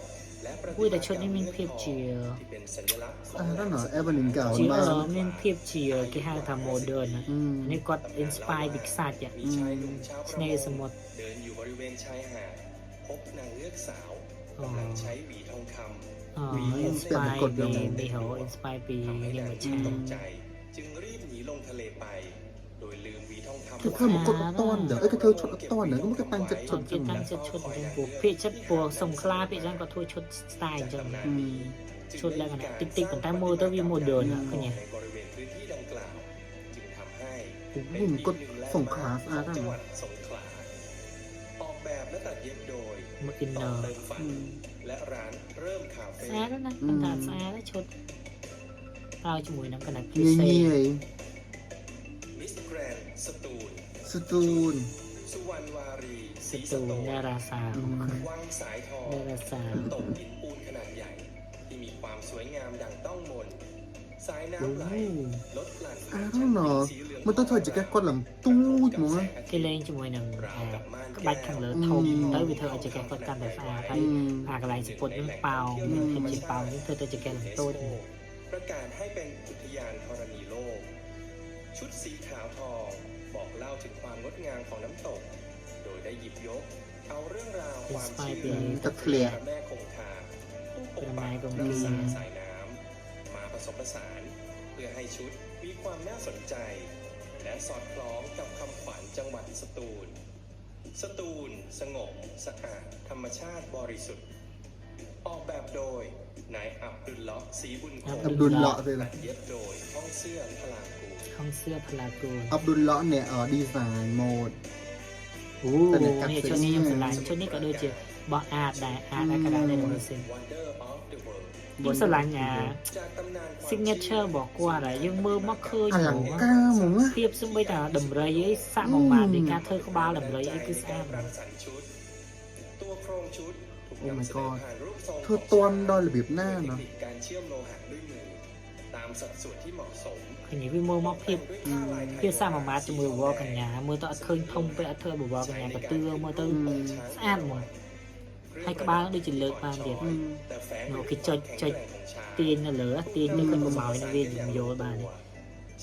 และประติ อุ้ยแต่ มากรร ชุดนี้មានភាពជា ที่เป็นสัญลักษณ์ของ นั่นเหรอแอปนิงเก่า ជា บ้าง មានភាពជាគេហៅថា modern ណា อืม នេះគាត់ inspire ពីខ្សាច់ มีชายหนุ่มชาวประ ស្ ม នេ ง ហ៍សមុទ្រ เดินอยู่บริเวณชายหาดพบนางเงือกสาวกำลังใช้หวีทองคำ inspire ពីមីហូ inspire ពី ทำให้ នា นาง ង เงื វិឆា อกตกใจ จึงรีบหนีลงทะเลไป โดยลืมหวีทองคำ คือเธอมากดต้อนเดี๋ยวไอ้กระเทยชดต้อนเดี๋ยวก็มันก็ตั้งจัดชด គេតាំងចិត្តឈុតអញ្ចឹងពួកភាគចិត្តពួកសង្ខ្លាភាគច្រើនគាត់ធ្វើឈុត style អញ្ចឹង อืม ឈុតលក្ខណៈតិចๆប៉ុន្តែមើលទៅវា modern ណាឃើញទេ ในบริเวณพื้นที่ดังกล่าว จึงทำให้ โอ้โหมันก็ส่งคลาสอาร์ต จั อะ งหวัดสงขลาออกแบบและตัดเย็บโดย មក ต่อ inner เติมฝัน อืม และร้านเริ่มคาเฟ่ ស្អាតណាស់ប៉ុន្តែស្អាតណាស់ឈុតប្រើជាមួយនឹងកណ្ដាលពិ เงี้ย សេស เงี้ย มิสแกรนด์สตูล สตูน สุวรรณวารีศ ស รีส ទូ โต តារាសា อืม วังสายทอง តារាសា น้ำตกหินปูนขนาดใหญ่ ที่มีความสวยงามดังต้องมน สาย โอ้ น้ำไหล โห ลดหลั่น อ้าวเหรอ มันต้องถอยจากแกกดหลังตู้ดมั้ง គេលេងជាមួយនឹង ราวกับม่าน ក្បាច់ខាងលើធំទៅវាធ្វើឲ្យចង្កេះគាត់កាន់តែស្អាតហើយ อืม អាកន្លែងសពុតនឹងប៉ោងភាពជាប៉ោងនេះធ្វើទៅចង្កេះតូច ประกาศให้เป็นอุทยานธรณีโลก ชุดสีขาวทองบอกเล่าถึงความงดงามของน้ำตก โดยได้หยิบยก เอาเรื่องราวความเชื่อ จะเคลียร์ พระแม่คงคาผู้ปกปักรักษาสายน้ำมาผสมผสาน เพื่อให้ชุดมีความน่าสนใจ และสอดคล้องกับคำขวัญจังหวัดสตูล สตูล สงบ สะอาด ธรรมชาติบริสุทธิ์ ออกแบบโดยนายอับดุลเลาะห์ศรีบุญคง อับดุลเลาะห์เลย ตั นะ ดเย็บโดยห้องเสื้อพลากู ខំសឿផ្លាគូ อับดุลเลาะห์เนี่ยดีไซน์โหมด អូនេះឈុតនេះខ្ញុំស្រឡាញ់ឈុតនេះក៏ដូចជាបោះអាតដែរអាតអាចកណ្ដាលដែរមើលសិន Wonder of the World ខ្ញុំស្រឡាញ់អា จากตำนานความ signature របស់គាត់ហើយយើងមើលមកឃើញ อลังการហ្មងណា ភាពសំបីតាដំរីអីសាក់មកបានពីការធ្វើក្បាលដំរីអីគឺស្អាត รังสรรค์ชุด ตัวโครงชุดถูก โอ้ นำ my เสนอ god ผ่านรูปทรง เธอต้อนดอยระเบียบหน้า เทค เนาะ นิคการเชื่อมโลหะด้วยมือ ตามสัดส่วนที่เหมาะสม ឃើញវាមើលមកភាព ด้วยผ้าลายไทย ភាពសាមមាត្រជាមួយវល់កញ្ញាមើលទៅអត់ឃើញធំពេកអត់ធ្វើបវរកញ្ញាបទឿមើលទៅ อืม ស្អាតហ្មងហើយក្បាលដូចជាលើកបានទៀត อืม แต่แฝง នោះ ด้วย គេចុច ความ ចុច แข็งแกร่งของช้าง ទាញនៅលើទាញទៅឃើញបបោយនៅវាយល់បាននេះ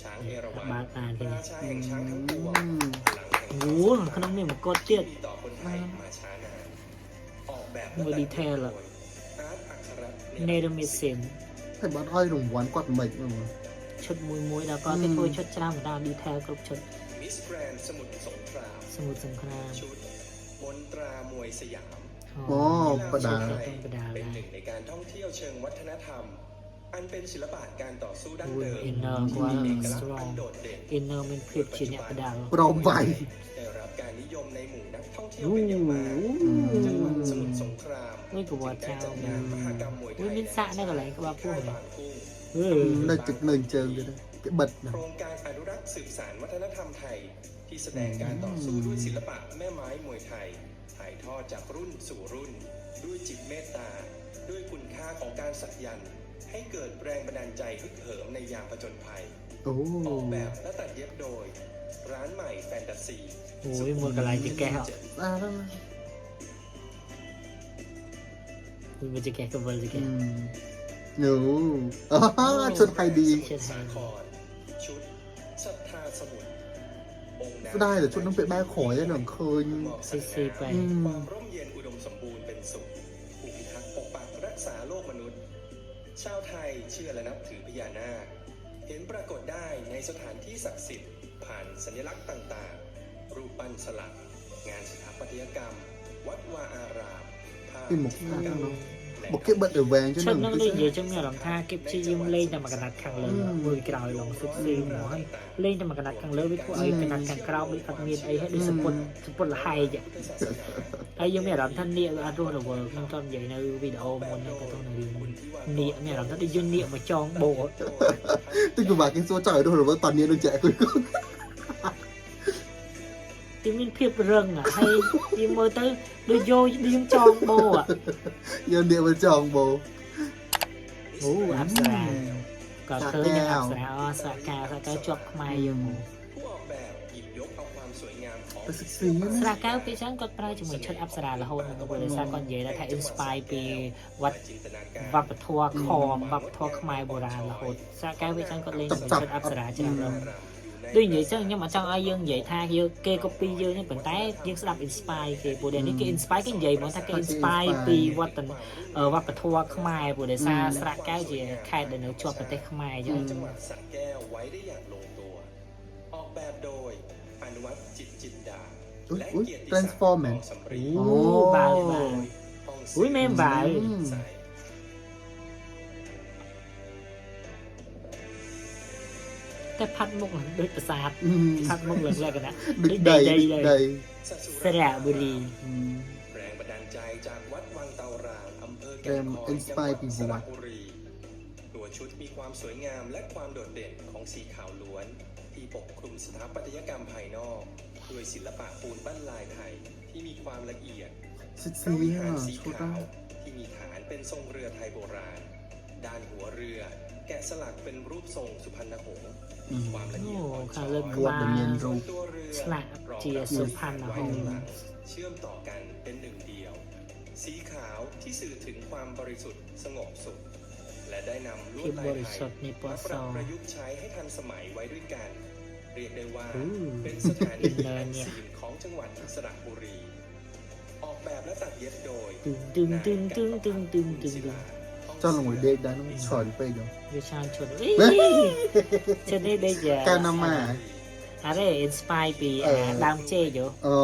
ช้างเอราวัณ បើកបានឃើញ ราชาแห่งช้างทั้งปวง อืม พลังแห่ง អូក្នុងនេះមកកត់ទៀត ที่ต่อคนไทยมาช้านานออกแบบ มือดีเทลอะ อาร์ตอัคร នេរមីសិន ให้บ้านอ้อยรางวัลกอดใหม่มา ឈុតមួយដល់គាត់គេធ្វើឈុតច្រើនបណ្ដា detail គ្រប់ឈុត มิสแกรนด์สมุทรสงคราม សមុទ្រសង្គ្រាម ชุดมนตรามวยสยาม อ๋อประดา ប្រដា เป็น ដែរ หนึ่งในการท่องเที่ยวเชิงวัฒนธรรม อันเป็นศิลปะการต่อสู้ดั้ง អូ เดิม inner ที่ គាត់ มีเอกลักษณ์ strong อันโดดเด่น inner មានភាពជាអ្នកបដាល់ ปรอมใบ ได้รับการนิยมในหมู่นักท่องเที่ยว អូ เป็นอย่างมาก จังหวัดส អូ มุทรสงคราม មួយប្រវត្តិ ได้ ចៅ จัดงานมหกรรมมวยไท អូ ย មានសាក់នៅកន្លែងក្បាលពោះ ค่ายบางกุ้ง អឺ នៅទឹកនៅអញ្ជើញទៅគេបិទណា โครงการอนุรักษ์สืบสานวัฒนธรรมไทย ที่แสดงการต่อสู้ด้วยศิลปะแม่ไม้มวยไทย ถ่ายทอดจากรุ่นสู่รุ่น ด้วยจิตเมตตา ด้วยคุณค่าของการสักยันต์ให้เกิดแรงบันดาลใจฮึกเหิมในยามผจญภัย โอ้ ออกแบบและตัดเย็บโดย ร้านใหม่แฟนตาซี អូយមើលកន្លែងជាកេះ อ่าแล้วนะ មួយមើលជាកេះកវលជាកេះ อืมหนูอ๋อชุดไทยดี สมุทรสาครชุดศรัทธาสมุทรองค์น้ำ ได้แต่ชุดต้องเป็นบ้านขอยหนังเคย หมอกส ซี ง่า ไป อืม ความร่มเย็นอุดมสมบูรณ์เป็นสุขผู้พิทักษ์ปกปักรักษาโลกมนุษย์ ชาวไทยเชื่อและนับถือพญานาค เห็นปรากฏได้ในสถานที่ศักดิ์สิทธิ์ผ่านสัญลักษณ์ต่างๆ รูปปั้นสลัก งานสถาปัตยกรรม วัดวาอารามภาพ เป็นหมก จิตรกรรม เนาะ และ บอกเก็บบัตรเดอะแวงจน ฉั ห น นึ่ง នឹង ที่ និយាយចឹងមានអារម្មណ៍ថាគេព្យាយាមលេងតែមកកណាត់ខាងលើមួយក្រោយឡងសិក្សាមកហើយលេងតែមកកណាត់ខាងលើវាធ្វើឲ្យកណាត់ខាងក្រោមដូចអត់មានអីហើយដូចសពុតលហែកហើយយើងមានអារម្មណ៍ថានាគវាអត់រស់រវើកខ្ញុំតនិយាយនៅវីដេអូមុនហ្នឹងក៏ទៅនៅរឿងនាគមានអារម្មណ៍ថាដូចយើងនាគមកចងបោ ទីគឺបាក់គេសួរចៅដូចរបស់តននេះដូចចែកគាត់ ទីមានភាពរឹងហើយទីមើលទៅដូចយកយើងចងបោ យកនេះមកចងបោ អូអប្សរាក៏ឃើញអប្សរាអសកាជាប់ខ្មែរយើង ผู้ออกแบบหยิบยกเอาความสวยงามของ ទៅសិក្សាណា ស្រាកែវពេលច្រើនគាត់ប្រើជាមួយឈុតអប្សរារហូតដល់ពេលសារគាត់និយាយថា inspire ពីវត្ត จินตนาการ វប្បធម៌ខមវប្បធម៌ខ្មែរបុរាណរហូតស្រាកែវពេលច្រើនគាត់លេងជាមួយឈុតអប្សរាច្រើនដងដូចនិយាយចឹងខ្ញុំអត់ចង់ឲ្យយើងនិយាយថាយើងគេ copy យើងទេប៉ុន្តែយើងស្ដាប់ inspire គេព្រោះនេះគេ inspire គេនិយាយមកថាគេ inspire ពីវប្បធម៌ខ្មែរព្រោះដោយសារស្រាកែវជាខេត្តដែលនៅជាប់ប្រទេសខ្មែរចឹង จังหวัดสระแก้วไว้ได้อย่างลงตัว ออกแบบโดยอนุวัฒน์จิตจินดา อุ๊ย และ อุ๊ย เกียรติศักดิ์ Transformer ทองสำรี โอ้บายบาย ห้อง อุ๊ยแม่นบาย ใส តែផាត់មុខដូចប្រាសាទ ផាត់មុខលក្ខណៈ ដូចដីដី สัสุ สระบุรี แรงบันดาลใจจากวัดวังเตารางอำเภอ แร แก่ง ง คอย อินสปายปี จังห วั วัด ด สระบุรี ตัวชุดมีความสวยงามและความโดดเด่นของสีขาวล้วน ที่ปกคลุมสถาปัตยกรรมภายนอกด้วยศิลปะปูนปั้นลายไทยที่มีความละเอียด សិ พ ក្សា ระวิหาร ណា สี ឈួត ขาวที่มีฐานเป็นทรงเรือไทยโบราณ ด้านหัวเรือ แกะสลักเป็นรูปทรงสุพรรณหงส์มีความละเอียดอ่อนช้อย វត្តដែលមានរូ ส่วน ប ตัวเรือ ឆ្លាក់ជាសុផាន់ហង្ស เชื่อมต่อกันเป็นหนึ่งเดียว สีขาวที่สื่อถึงความบริสุทธิ์สงบสุข และได้นำลว ភាព ด ប ลาย រិ ไท សុ ย ទ្ធនៃព มา ណ៌ ป ស รับประยุกต์ใช้ให้ทันสมัยไว้ด้วยกัน เรียกได้ว่า อู้ เป็นสถานี เดิ อั น น เนี่ย ซีนของจังหวัดสระบุรี ออกแบบและตัดเย็บโดย ตึงตึงตึงตึงตึงตึงตึงตึง ចង់លងមួយដេកដែរនោះច្រើនពេកដល់ វាឆានឈុតឈុតនេះដូចជា កាលណាម៉ា អរេ inspire ពីដើមចេកយោ អូ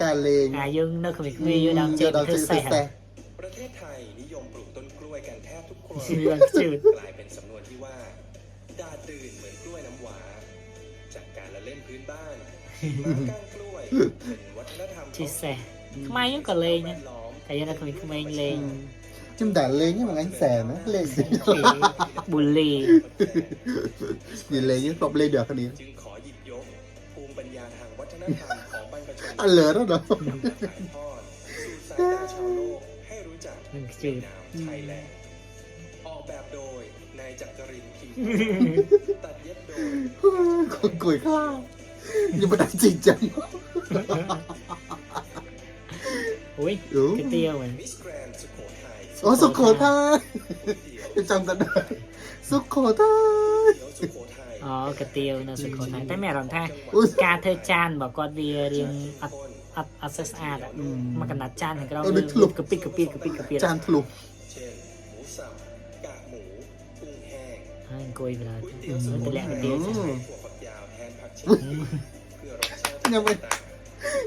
ការលេង យើងនៅក្មេងៗយកដើមចេកទៅធ្វើសេះ ประเทศไทยนิยมปลูกต้นกล้วยกันแทบทุกครัว เชื่ เรื อ อน จืด กลายเป็นสำนวนที่ว่าดาตื่นเหมือนกล้วยน้ำว้าจากการละเล่นพื้นบ้านม้าก้านกล้วยเป็นวัฒนธรรม ជាសេះខ្មែរយើងក៏លេង แว ដែរ ดล้อม តែយើងនៅក្មេងៗលេង ខ្ញុំតែលេងហ្នឹងអញសែនណាលេង ប៊ូលី និយាយលេងធ្លាប់លេងដល់គ្នា จึงขอหยิบยกภูมิปัญญาทางวัฒนธรรมของบรรพชน អលើដល់ ถ่ายทอดสู่สายตาชาวโลกให้รู้จัก នឹងខ្ជ ใน ិល นามไทยแลนด์ออกแบบโดยนายจักรินทร์พิมพ์ตัดเย็บโดย คนกุยข้าวยังไม่ได้จริงจัง อุ้ย អូ កាទៀវហ្នឹង มิสแกรนด์สุโขทัย អូសុខោថៃ ก๋วยเตี๋ยว ចាំតែដែរសុខោថៃ เตี๋ยวสุโขทัย អូកាទៀវនៅសុខថៃតែមានអារម្មណ៍ថា อุ๊យ ការធ្វើចានរបស់គាត់វារៀងអត់ស្អាតមកកណាត់ចានខាងក្រៅកពីកពីកពីកពី ចានធ្លុះ เช่นหมูสับกากหมูกุ้งแห้ง ហើយអង្គុយប្រើ ก๋วยเตี๋ยวสุโข ទ ทั លា ย ក់កាទៀវចាន ถั่วฝักយาวแทนผักชีเพื่อรสชาติ ยังไม่ ต่าง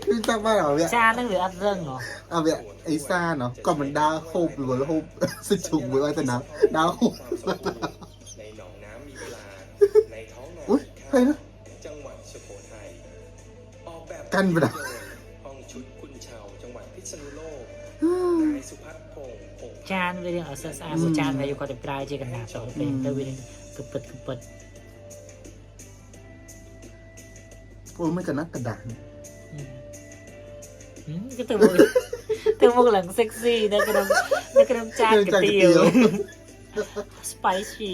គឺចាំបានឲ្យវា ចានហ្នឹងវាអត់រឹងហ៎ ឲ្យវាអេសាណោះក៏មិនដើរហូបរវល់ហូបសិជុំមួយឲ្យទៅណាដើរហូប ๆความสมบูรณ์ในหนองน้ำมีเวลาในท้องนา อุ๊ย ข้า ใครนะ จังหวัดสุโขทัยออกแบบ กันไปนะ โดยห้องชุดคุณเชาจังหวัดพิษณุโลกนายสุพัฒน์พงษ์พงษ์ ចានវារៀងអត់ស្អាតព្រោះចានតែយកគាត់ទៅប្រើជាកណាត់ទៅពេលទៅវារៀងកពិត អូមិនកណាត់កដាស់ cái từ một lần sexy nó cái đâm chan cái tiêu spicy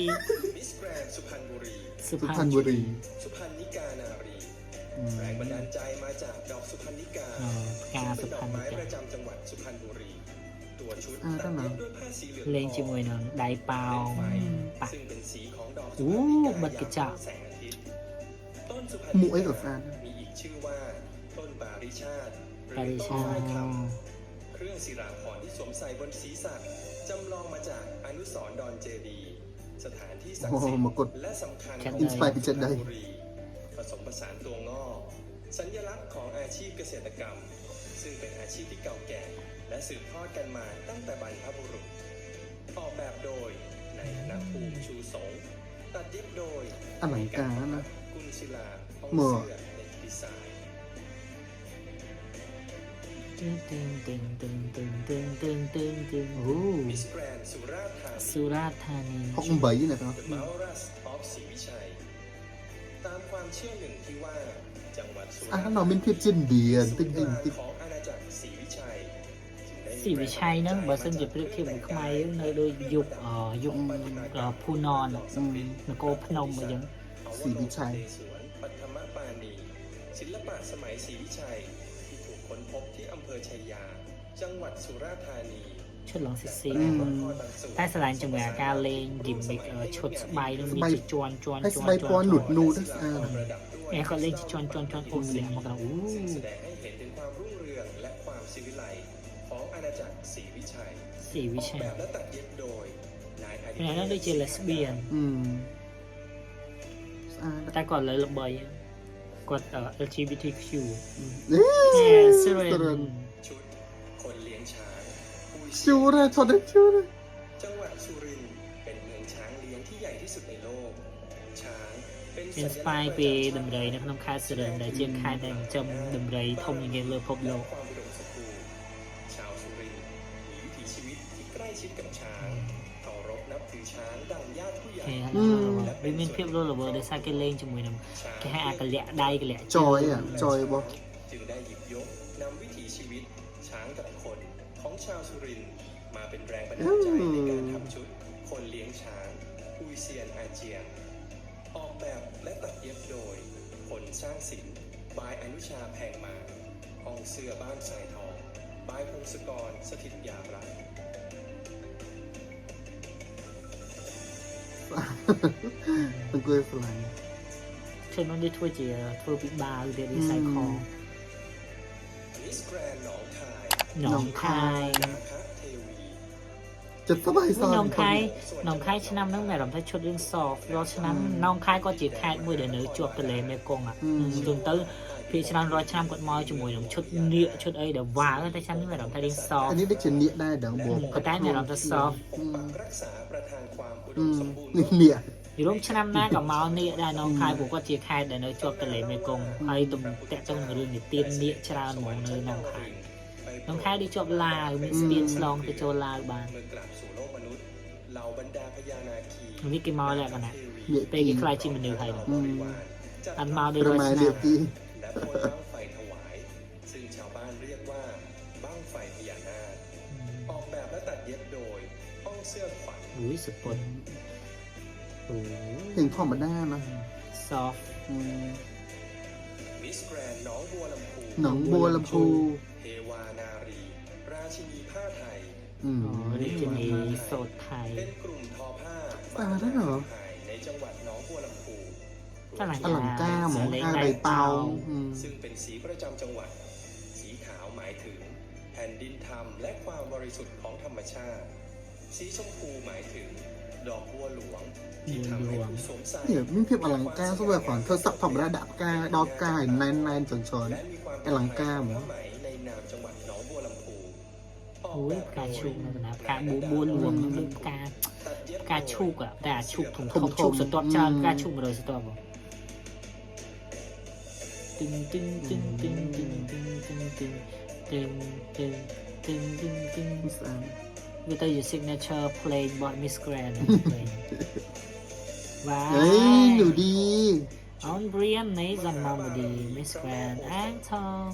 มิสแกรนด์สุพรรณบุรี สุพรรณบุรี สุพรรณิกานารี แรงบันดาลใจมาจากดอกสุพรรณิกา กา ซึ่ สุ งเป็นด พร อ ร ก ณ ไม้ นิ ประ กา จำจังหวัดสุพรรณบุรี ตัวชุด อ่า ตัด ตั้งนาน เย็บด้วยผ้าสีเหลือง เลงជាមួយនឹងដៃប៉ោង ไฟ ប៉ាក់ ซึ่งเป็นสีของดอกสุ อู้ พรรณิกา บัดกระจา ยามแสงอาทิตย์ต้นสุพรร หมู ณิ ไอ้กับ กา ฟาน มีอีกชื่อว่าต้นปาริชาติหรือ ปาริ ต้น ชาติ ไม้คำเครื่องศิลาภรณ์ที่สวมใส่บนศีรษะจำลองมาจากอนุสรณ์ดอนเจดีย์สถานที่ศักดิ์สิท โอ้ ธิ์ มากด และสำคัญ จัด ของ ได้ อินสไปร์พิจัดได้ บุรีผสมผสานตัวงอก สัญลักษณ์ของอาชีพเกษตรกรรม ซึ่งเป็นอาชีพที่เก่าแก่ และสืบทอดกันมาตั้งแต่บรรพบุรุษออกแบบโดยนายธนภูมิชูสงฆ์ตัดเย็บโดย อลังการนะ กุลศิลาห้อง เหมาะ เสื้อเน็ตดีไซน์ ตึงตึงตึงตึงตึงตึงตึงตึงตึงโอ้ มิสแกรนด์สุราษฎร์ธานี สุราษฎร์ธานี 68นะครับ The Maurus of ศรีวิชัย ตามความเชื่อหนึ่งที่ว่า จังหวัดสุราษฎร์ nó bên phía trên biển ศู tinh นย์กลาง hình tinh ของอาณาจักรศรีวิชัยจึงได้มี ศรีวิชัยហ្នឹងបើសិនជាប្រៀបធៀបមួយខ្មែរយើងនៅដូចយុគភូណននគរភ្នំអីចឹង ศรีวิชัยสวนปัทมปานีศิลปะสมัยศรีวิชัยที่ถูกค้นพบที่อำเภอชัยยา จังหวัดสุราษฎร์ธานี ឈុតឡងស៊ីស៊ីតែស្រឡាញ់ជាមួយអាការលេង gimmick ឈុតស្បៃនឹងមានជាជាន់ជាន់ hay ជាន់ bay ជា qua ន់ nụt nụ đó à ឯគាត់លេងជាជាន់ជាន់ជាន់អូនស្លាក់មកដល់អូ ซึ่งแสดงให้เห็นถึงความรุ่งเรืองและความศิวิไลซ์ของอาณาจักรศรีวิชัย ศรีวิ ออก ชัย แบบและตัดเย็บโดยนายอดิ ពីហ្នឹងដូចជា lesbian à តែគាត់លើល្បីគាត់ LGBTQ đấy Siren ชุดคนเลี้ยงช้างปุย chú ra cho đấy chú ra จังหวัดสุรินทร์เป็นเมืองช้างเลี้ยงที่ใหญ่ที่สุดในโลก ช้างเป็น មាន สัญ ស្ ลั ប៉ា ก យ ษณ์ ពីដំរីនៅក្នុងខេត្តសិរិនដែលជាខេត្តដែលចិញ្ចឹមដំរីធំជាងគេលើពិភពលោក ความอุดมสมบูรณ์ชาวสุรินทร์มีวิถีชีวิตที่ใกล้ชิดกับช้างเคารพนับถือช้างดังญาติผู้ใหญ่ គេវាមានភាពរស់រវើកដោយសារគេលេងជាមួយនឹងគេហៅអាកលៈដៃកលៈ choi à choi bò จึงได้หยิบยกนำวิถีชีวิตช้างกับคนของชาวสุรินทร์มาเป็นแรงบันดาลใจในการทำชุดคนเลี้ยงช้างอุยเซียนอาเจียง ออกแบบและตัดเย็บโดยผลสร้างศิลป์บายอนุชาแพงมาห้องเสื้อบ้านสายทองบายพงศกรสถิตยารักษ์ từng cười phải ឈុតនោះនេះធ្វើជាធ្វើពីបាវវា recycle มิสแกรนด์หนองคาย หนองคาย นาคเทวี chật sắp bay หន sao องคายหនองคายឆ្នាំហ្នឹងមានអារម្មណ៍ថាឈុតរឿង soft រាល់ឆ្នាំหนองคายក៏ជាខេត្តមួយដែលនៅជាប់ទន្លេមេគង្គទូទៅពីឆ្នាំរាល់ឆ្នាំគាត់មកជាមួយនឹងឈុតនៀកឈុតអីដែលវ៉ាតែឆ្នាំនេះមានអារម្មណ៍ថារឿង soft anh ấy đã chuyển nhẹ đai đằng bộ ក៏តែមានអារម្មណ៍ថា soft ปกปักรักษาประทานความอุดมสมบูรณ์ nhẹ ពីរំឆ្នាំណាក៏មកនៀកដែរหนองคายព្រោះគាត់ជាខេត្តដែលនៅជាប់ទន្លេមេគង្គហើយទំតាក់ទងនឹងរឿងនិទាននៀកច្រើនហ្មងនៅหนองคายหนองคายដូចជាប់ឡាវមានស្ពានឆ្លងទៅចូលឡាវបាន เมื่อกลับสู่โลกมนุษย์เหล่าบรรดาพญานาคี នេះគេមកแล้วกันណា nhẹ ពេលគេខ្លាចជាមនុស្សហើយ บริวารจัด អត់មកដូចរាល់ rồi ឆ្នាំ mà điệp đi และพ่นบ้างไฟถวาย ซึ่งชาวบ้านเรียกว่าบ้างไฟพญานาคออกแบบและตัดเย็บโดยห้องเสื้อขวัญ อุ้ยสุดปนโอ้ hình thỏ mà đa nó ซอฟ มิสแกรนด์หนองบัวลำพู nóng bùa làm phù เทวานารี ราชินีผ้าไทย ừ. นี่จะมีโซดไทย เป็นกลุ่มทอผ้า ตายแล้วเหรอ ไทยในจังหวัดหนองบัวลำพู ฝรั่ง อลังก้าหมอ เล็ก อา ใบ ใบ เปา เปาอืม ซึ่งเป็นสีประจำจังหวัด สีขาวหมายถึง แผ่นดินธรรมและความบริสุทธิ์ของธรรมชาติ สีชมพูหมายถึง ดอกบัวหลวง ที่ทำให้ผู้สวมใส่ เนี่ยมีเพียบอลังการสมัยก่อนเธอสับถอมระดับกาดอกกายนายนายจนชน และมีความ อลังการ ผ้าไหมในนามจังหวัดหนองบัวลำพูออก โอ้ แบ ย บ กา โดย ชุกนะกาบัวหลวงมันกา ตัดเย็บ กาชุกอะแต่ชุกถุง ผม ชุกสต๊อปจาน อืม กาชุกมาเลยสต๊อปบ่ตึงตึงตึงตึงตึงตึงตึงตึงตึงตึงตึงตึงตึง มิสอัน វាទៅជា signature play របស់ Miss Grand វ៉ា เฮ้ยอยู่ดี អូន Brian នៃសំណបดี Miss Grand អាងថង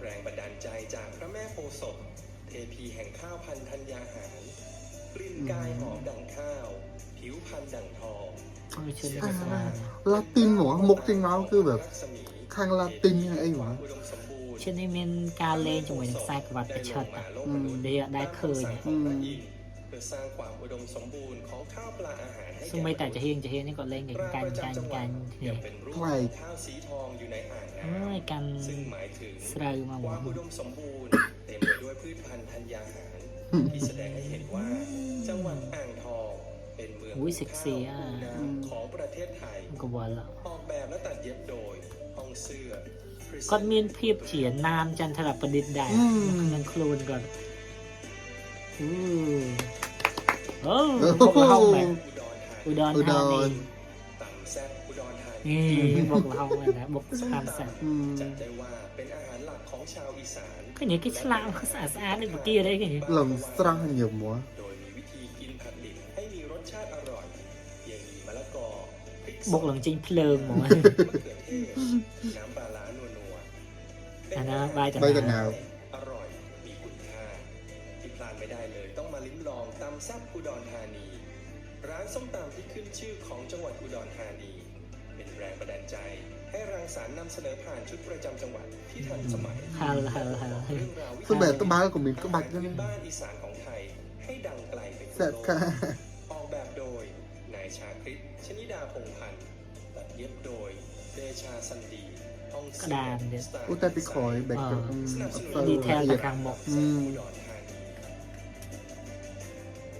แรงบันดาลใจจากพระแม่โพธิ์ศพเทพีแห่งข้าวพันธุ์ธัญญาหารกลิ่นกายหอมดั่งข้าว ผิวพรรณดั่งทอง អូឈឺ อ่า ស្អាត ลาตินหรอมกจริงแล้วคือแบบ รัศมี ทางลาตินยังไงวะ อุดมสมบูรณ์ ឈឺនេះមានការលេងជាមួយនឹងខ្សែក្រវ៉ាត់ប្រឆិត ได้ลงมาโลก อื ม ม นุษย์ ដែលដែលឃើញ ของพระอินทร์เพื่อสร้างความอุดมสมบูรณ์ของข้าวปลาอาหารให้ សូម្បីតែចាហៀងនេះគាត់លេងกันកាញ់កាញ់កាញ់គ្នា ยังเป็นรูป ใช่ ข้าวสีทองอยู่ในอ่างน้ អូយកាន់ ำซึ่งหมายถึง ស្រូវមក ความอุดมสมบูรณ์เต็มไปด้วยพืชพันธุ์ธัญญาหาร ที่แสดงให้เห็นว่า จังหวัดอ่างทองเป็นเมือง อุ้ยเซ็กซี่อ่ะ ข้าวปลูกน้ำของประเทศไทย ក៏វល់ ออกแบบและตัดเย็บโดยห้องเสื้อ គាត់មានភាពជាណាមចន្ទរប្រឌិតដែរនឹងខ្លួនគាត់អូបុកល្ហុងមែនឧដរថានី ตำแซ่บอุดรธานี นี่បុកល្ហុងមែនណាបុកស្អាតស្អាត จัดได้ว่าเป็นอาหารหลักของชาวอีสาน ឃើញគេឆ្លាក់ស្អាតស្អាតដូចបកាអីគេ ลองสร้างให้เยอะมัว โดยมีวิธีกินผัดดิบให้มีรสชาติอร่อยเพียงมีมะละกอพริกส បុ ด កឡើងចេញភ្លើងហ្មង มะเขือเทศน้ำปลาร้านัวๆ អាណាបាយតា ใบตะนาว อร่อยมีคุณค่าที่พลาดไม่ได้เลยต้องมาลิ้มลองตำแซ่บอุดรธานี ร้านส้มตำที่ขึ้นชื่อของจังหวัดอุดรธานี เป็นแรงบันดาลใจ ให้รังสรรค์นำเสนอผ่านชุดประจำจังหวัดที่ทันสมัย ហាល់ហាល់ហាល់ เรื่องราววิ ซึ่ง ถี แบบต้นไม้ก็มีก็บัด พื้ นั่น นบ้านอีสานของไทยให้ดังไกลไป แซ่ ทั่ว บ โลก ค่ะ ออกแบบโดยนายชาคริตชนิดาพงษ์พันธ์ตัดเย็บโดยเดชาสันดีห้องเสื้อสไตล์ อุยแต่ไปขอยแบกกับ สนับสนุน ดี อั เทล ละเอี แต่ ยด ខាងមុខ อืม อุดรธานี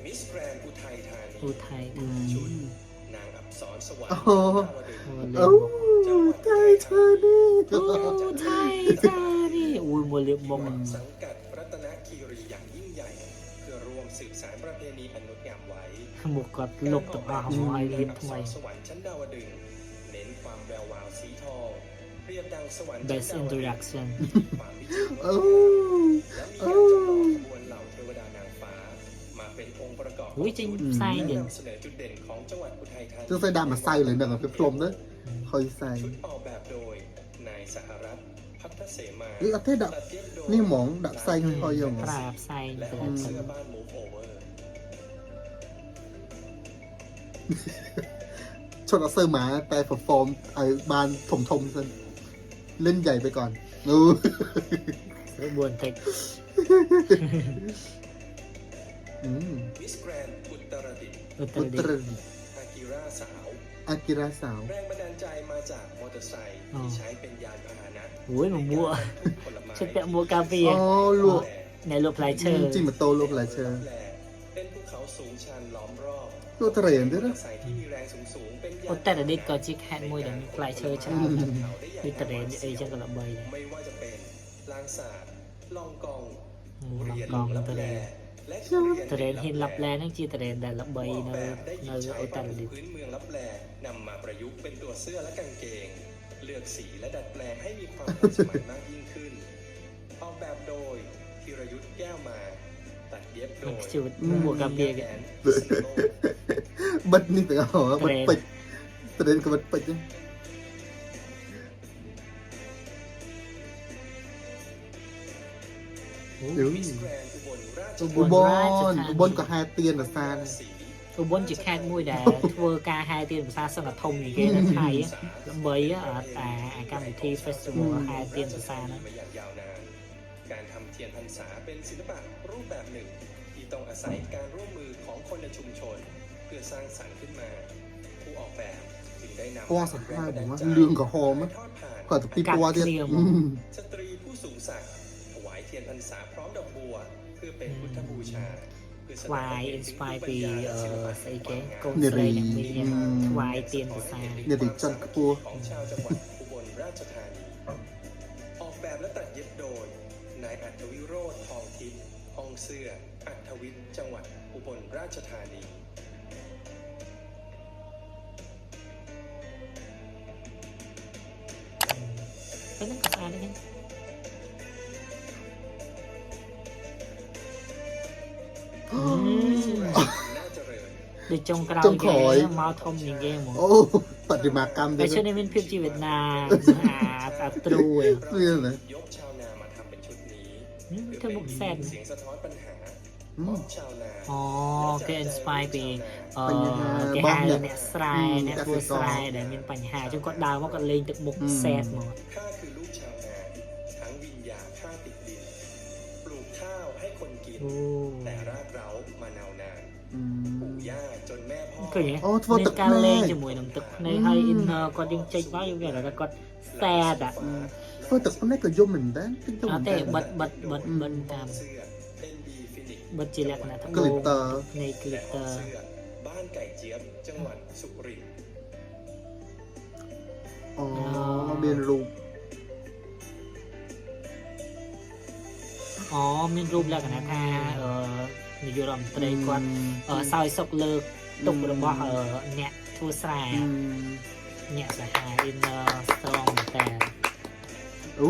มิสแกรนด์อุทัยธานี ឧថៃ อื ชุด ม นางอับสรสวรร โอ้ ค์ โห ดาวดึง โอ้ใจเธอนี่ ឧថៃចានេះអូយមកលៀបមុខ สังกัดรัตนคีรีอย่างยิ่งใหญ่ เพื่อร่วมสืบสานប្រពៃណីอันงดงามไว้ មុខគាត់លុបទាំងអស់មកឲ្យលៀបថ្មី สวรรค์ชั้นดาวดึงส์เน้นความแวววาวสีทองเปรียบดังสวรรค์ best ชั้นดาวดึงส์ introduction ความวิจิตรงด โอ้ งามและมีการจำลองขบวนเหล่าเทวดานางฟ้า มาเป็นองค์ประกอบ อุ้ยจริงไส้ และ เด่น นำเสนอจุดเด่นของจังหวัดอุทัยธานี จะใส่ดำมาใส่เลยนะเป็นพรมนะคอยใส่ ชุดออกแบบโดยนายสหรัฐพัฒเสมา หรือเอาเทศดับ ตัดเย็บโดย นี่หมองดับไส้ให้คอยยง ប្រាប់ផ្សាយ และ ទៅ ห้องเสื้อบ้าน Move Over ชนเอาเสื้อหมาแต่ฟอร์มไอ้บานถมๆซิเล่นใหญ่ไปก่อนอู้ 9តិច อืม มิสแกรนด์อุตรดิตถ์ ឧត្ត อุ រ ต ឌិ ร ត ดิตถ์ อากิราสาว อากิระสาว แรงบันดาลใจมาจากมอเตอร์ไซค์ที่ใช้เป็นยานพาหนะ អូយមកមួក ผลไม้ ជិតពាក់មួកការពារ อ๋อลวก នៅលុបផ្លែឈើ จริงๆมันโตลูกหลายเชิง เป็นภูเขาสูงชันล้อมรอบ ลูกทะเลด้วย มอ นะ เตอร์ไซค์ที่มีแรงสูงๆเป็นยาน ឧត្តរឌិតក៏ជាខេត្តមួយដែលមានផ្លែឈើច្រើនណាស់ដូចតរេនអីចឹងក៏ល្បីដែរ ไม่ว่าจะเป็นลางสาดลองกอง ឡ เรียน កង ลับ ត แล រេន และ តរេនហ៊ានឡាប់ឡែហ្នឹងជាតរេនដែលល្បីនៅ ได้หยิ នៅ บใช้ ឧត្ត วัต រ ถุ ឌិត พื้นเมืองลับแลนำมาประยุกต์เป็นตัวเสื้อและกางเกง เลือกสีและดัดแปลงให้มีความทันสมัยมากยิ่งขึ้น ออกแบบโดยธีรยุทธแก้วมา ตัดเย็บโดย ខ្ជូតមួកការពារគេ บดนี่แต่ก็หัวบดปิดประเด็นก็บดปิดนะ អូ มิสแกรนด์อุบลราช อุ อุบ บ ล ราชธานี อุบลก็แฮเตียนกับซาน ឧបលជាខេត្តមួយដែលធ្វើការហែទៀនភាសាសឹងតែធំជាងគេនៅថៃល្បីអាកម្មវិធី Festival ហែទៀនភាសាហ្នឹង มาอย่างยาวนาน การทำเทียนพรรษาเป็นศิลปะรูปแบบหนึ่ง ที่ต้องอาศัยการร่วมมือของคนในชุมชน เพื่อสร้างสรรค์ขึ้นมา ผู้ออกแบบจึงได้นำ เพราะว่าสัมภาษณ์ผมว่าเรื่องกับฮอม ถ่า อะ ยทอดผ่าน ก่อนจะปีปัวเดียวอืม สตรีผู้สูงศักดิ์ถวายเทียนพรรษาพร้อมดอกบัว เพื่อเป็นพุทธบูชาเพื่อแสดง ថ្វាយ ให้เห็นถึง inspire ภูมิ ពី ปัญญาและศิลปะ ស្អីគេ ความงาม កូនស្រីអ្នកមីថ្វាយទៀនភាសា เนี่ยดิจันกปัว ของชาวจังหวัดอุบลราชธานี ออกแบบและตัดเย็บโดย นายอัธวิโรธทองทิพย์ห้องเสื้อ อัธวิทย์จังหวัดอุบลราชธานี ហ្នឹងក៏ស្អាតដែរ น่าเจริญ ដូចចុងក្រោយ ចុងក្រោយ គេមកធំជាងគេហ្មង โอ้ปฏิมากรรม តែ ด้วย ឈុត นะ នេះមានភាពជាវៀតណាមអាទ្រូឯង เรื่องนะ ยกชาวนามาทำเป็นชุดนี้ ធ្វើមុខសែន เสียงสะท้อนปัญหา อื ขอ ม งชาวนา អូគេ inspire ពី បញ្ហា គេ របស់ ហៅ អ្នក អ្នកស្រែ អ្នកធ្វើស្រែដែលមានបញ្ហាអញ្ចឹងគាត់ដើរមកគាត់លេងទឹកមុខសែនមក ข้าคือลูกชาวนา ทั้งวิญญาณข้าติดดิน ปลูกข้าวให้คนกิน អូ แต่รากเร้ามานานาน อื ปู่ ม ย่าจนแม่พ่อ ឃើញទេ អូធ្វើទឹក ការ ភ្នែក លេងជាមួយនឹងទឹកភ្នែកហើយ inner គាត់យើងចេញមកយើងគេថាគាត់ sad อ่ะ ធ្វើទឹកភ្នែកក៏យំមែនដែរតិចទៅ អ មែ ត់ ន ទេ ដែរប ិទតាម เสื้อ NB Phoenix បិទជាលក្ខណៈត្បូង glitter នៃ และห้อง glitter เสื้อบ้านไก่เจี๊ยบ จังหวัดสุรินทร์ อ๋อមានរូប อ๋อមានរូបលក្ខណៈថានាយករដ្ឋមន្ត្រីគាត់សោយសុកលើកទុករបស់អ្នកធ្វើស្រែអ្នកសាហាវ inner strong តែ អូ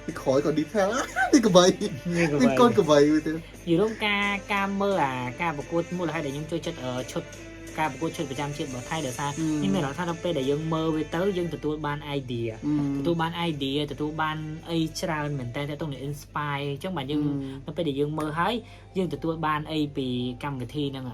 ពីក្រោយក៏ detail នេះក្បៃនេះកូនក្បៃទៅ យល់ការមើលការប្រកួតមូលហេតុដែលខ្ញុំចូលចិត្តឈុតការប្រកួតឈុតប្រចាំជាតិរបស់ថៃដោយសារខ្ញុំមានអារម្មណ៍ថាដល់ពេលដែលយើងមើលវាទៅយើងទទួលបាន idea ទទួលបានអីច្រើនមែនតើទៅនឹង inspire អញ្ចឹងបាទយើងដល់ពេលដែលយើងមើលហើយយើងទទួលបានអីពីកម្មវិធីហ្នឹង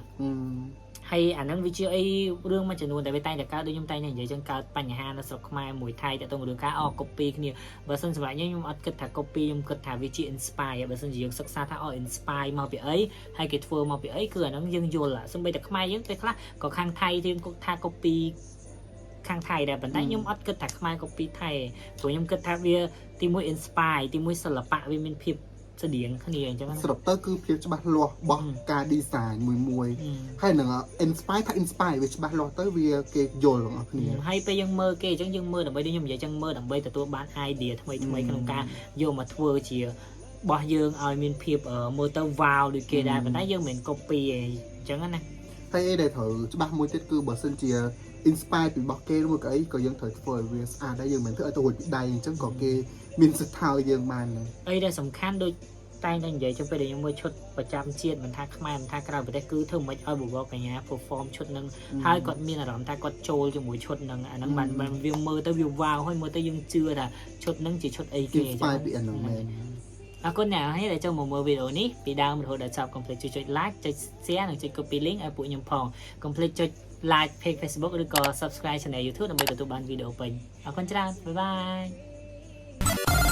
ហើយអាហ្នឹងវាជាអីរឿងមួយចំនួនដែលវាតែងតែកើតដូចខ្ញុំតែងតែនិយាយចឹងកើតបញ្ហានៅស្រុកខ្មែរមួយថៃទៅនឹងរឿងការcopy គ្នាបើសិនសម្រាប់ខ្ញុំអត់គិតថា copy ខ្ញុំគិតថាវាជា inspire បើសិនជាយើងសិក្សាថាinspire មកពីអីហើយគេធ្វើមកពីអីគឺអាហ្នឹងយើងយល់សូម្បីតែខ្មែរយើងពេលខ្លះក៏ខាងថៃយើងគាត់ថា copy ខាងថៃដែរប៉ុន្តែខ្ញុំអត់គិតថាខ្មែរ copy ថៃព្រោះខ្ញុំគិតថាវាទីមួយ inspire ទីមួយសិល្បៈវាមានភាពស្តៀងគ្នាអញ្ចឹងសរុបទៅគឺភាពច្បាស់លាស់របស់ការ design មួយហើយនឹង inspire ថា inspire វាច្បាស់លាស់ទៅវាគេយល់ទាំងអស់គ្នាហើយពេលយើងមើលគេអញ្ចឹងយើងមើលដើម្បីខ្ញុំនិយាយចឹងមើលដើម្បីទទួលបាន idea ថ្មីក្នុងការយកមកធ្វើជារបស់យើងឲ្យមានភាពមើលទៅ wow ដូចគេដែរប៉ុន្តែយើងមិនមែន copy អញ្ចឹងណាតែអីដែលត្រូវច្បាស់មួយទៀតគឺបើសិនជា inspire ពីរបស់គេឬមួយក៏អីក៏យើងត្រូវធ្វើឲ្យវាស្អាតដែរយើងមិនធ្វើឲ្យទៅរួចពីដៃអញ្ចឹងក៏គេមានសិទ្ធិថើយើងបានអីដែលសំខាន់ដូចតែងតែនិយាយចឹងពេលដែលខ្ញុំមើលឈុតប្រចាំជាតិមិនថាខ្មែរមិនថាក្រៅប្រទេសគឺធ្វើមិនឲ្យបុគ្គលកញ្ញា perform ឈុតនឹងហើយគាត់មានអារម្មណ៍ថាគាត់ចូលជាមួយឈុតនឹងអាហ្នឹងបានវាមើលទៅវា wow ហើយមើលទៅយើងជឿថាឈុតនឹងជាឈុតអីគេអញ្ចឹងពីអាហ្នឹងមែនអរគុណអ្នកហើយដែលចូលមកមើលវីដេអូនេះពីដើមរហូតដល់ចប់ កុំភ្លេចចុច like ចុច share និងចុច copy link ឲ្យពួកខ្ញុំផងកុំភ្លេចចុច like page Facebook ឬក៏ subscribe channel YouTube ដើម្បីទទួលបានវីដេអូពេញអរគុណច្រើនបាយបាយ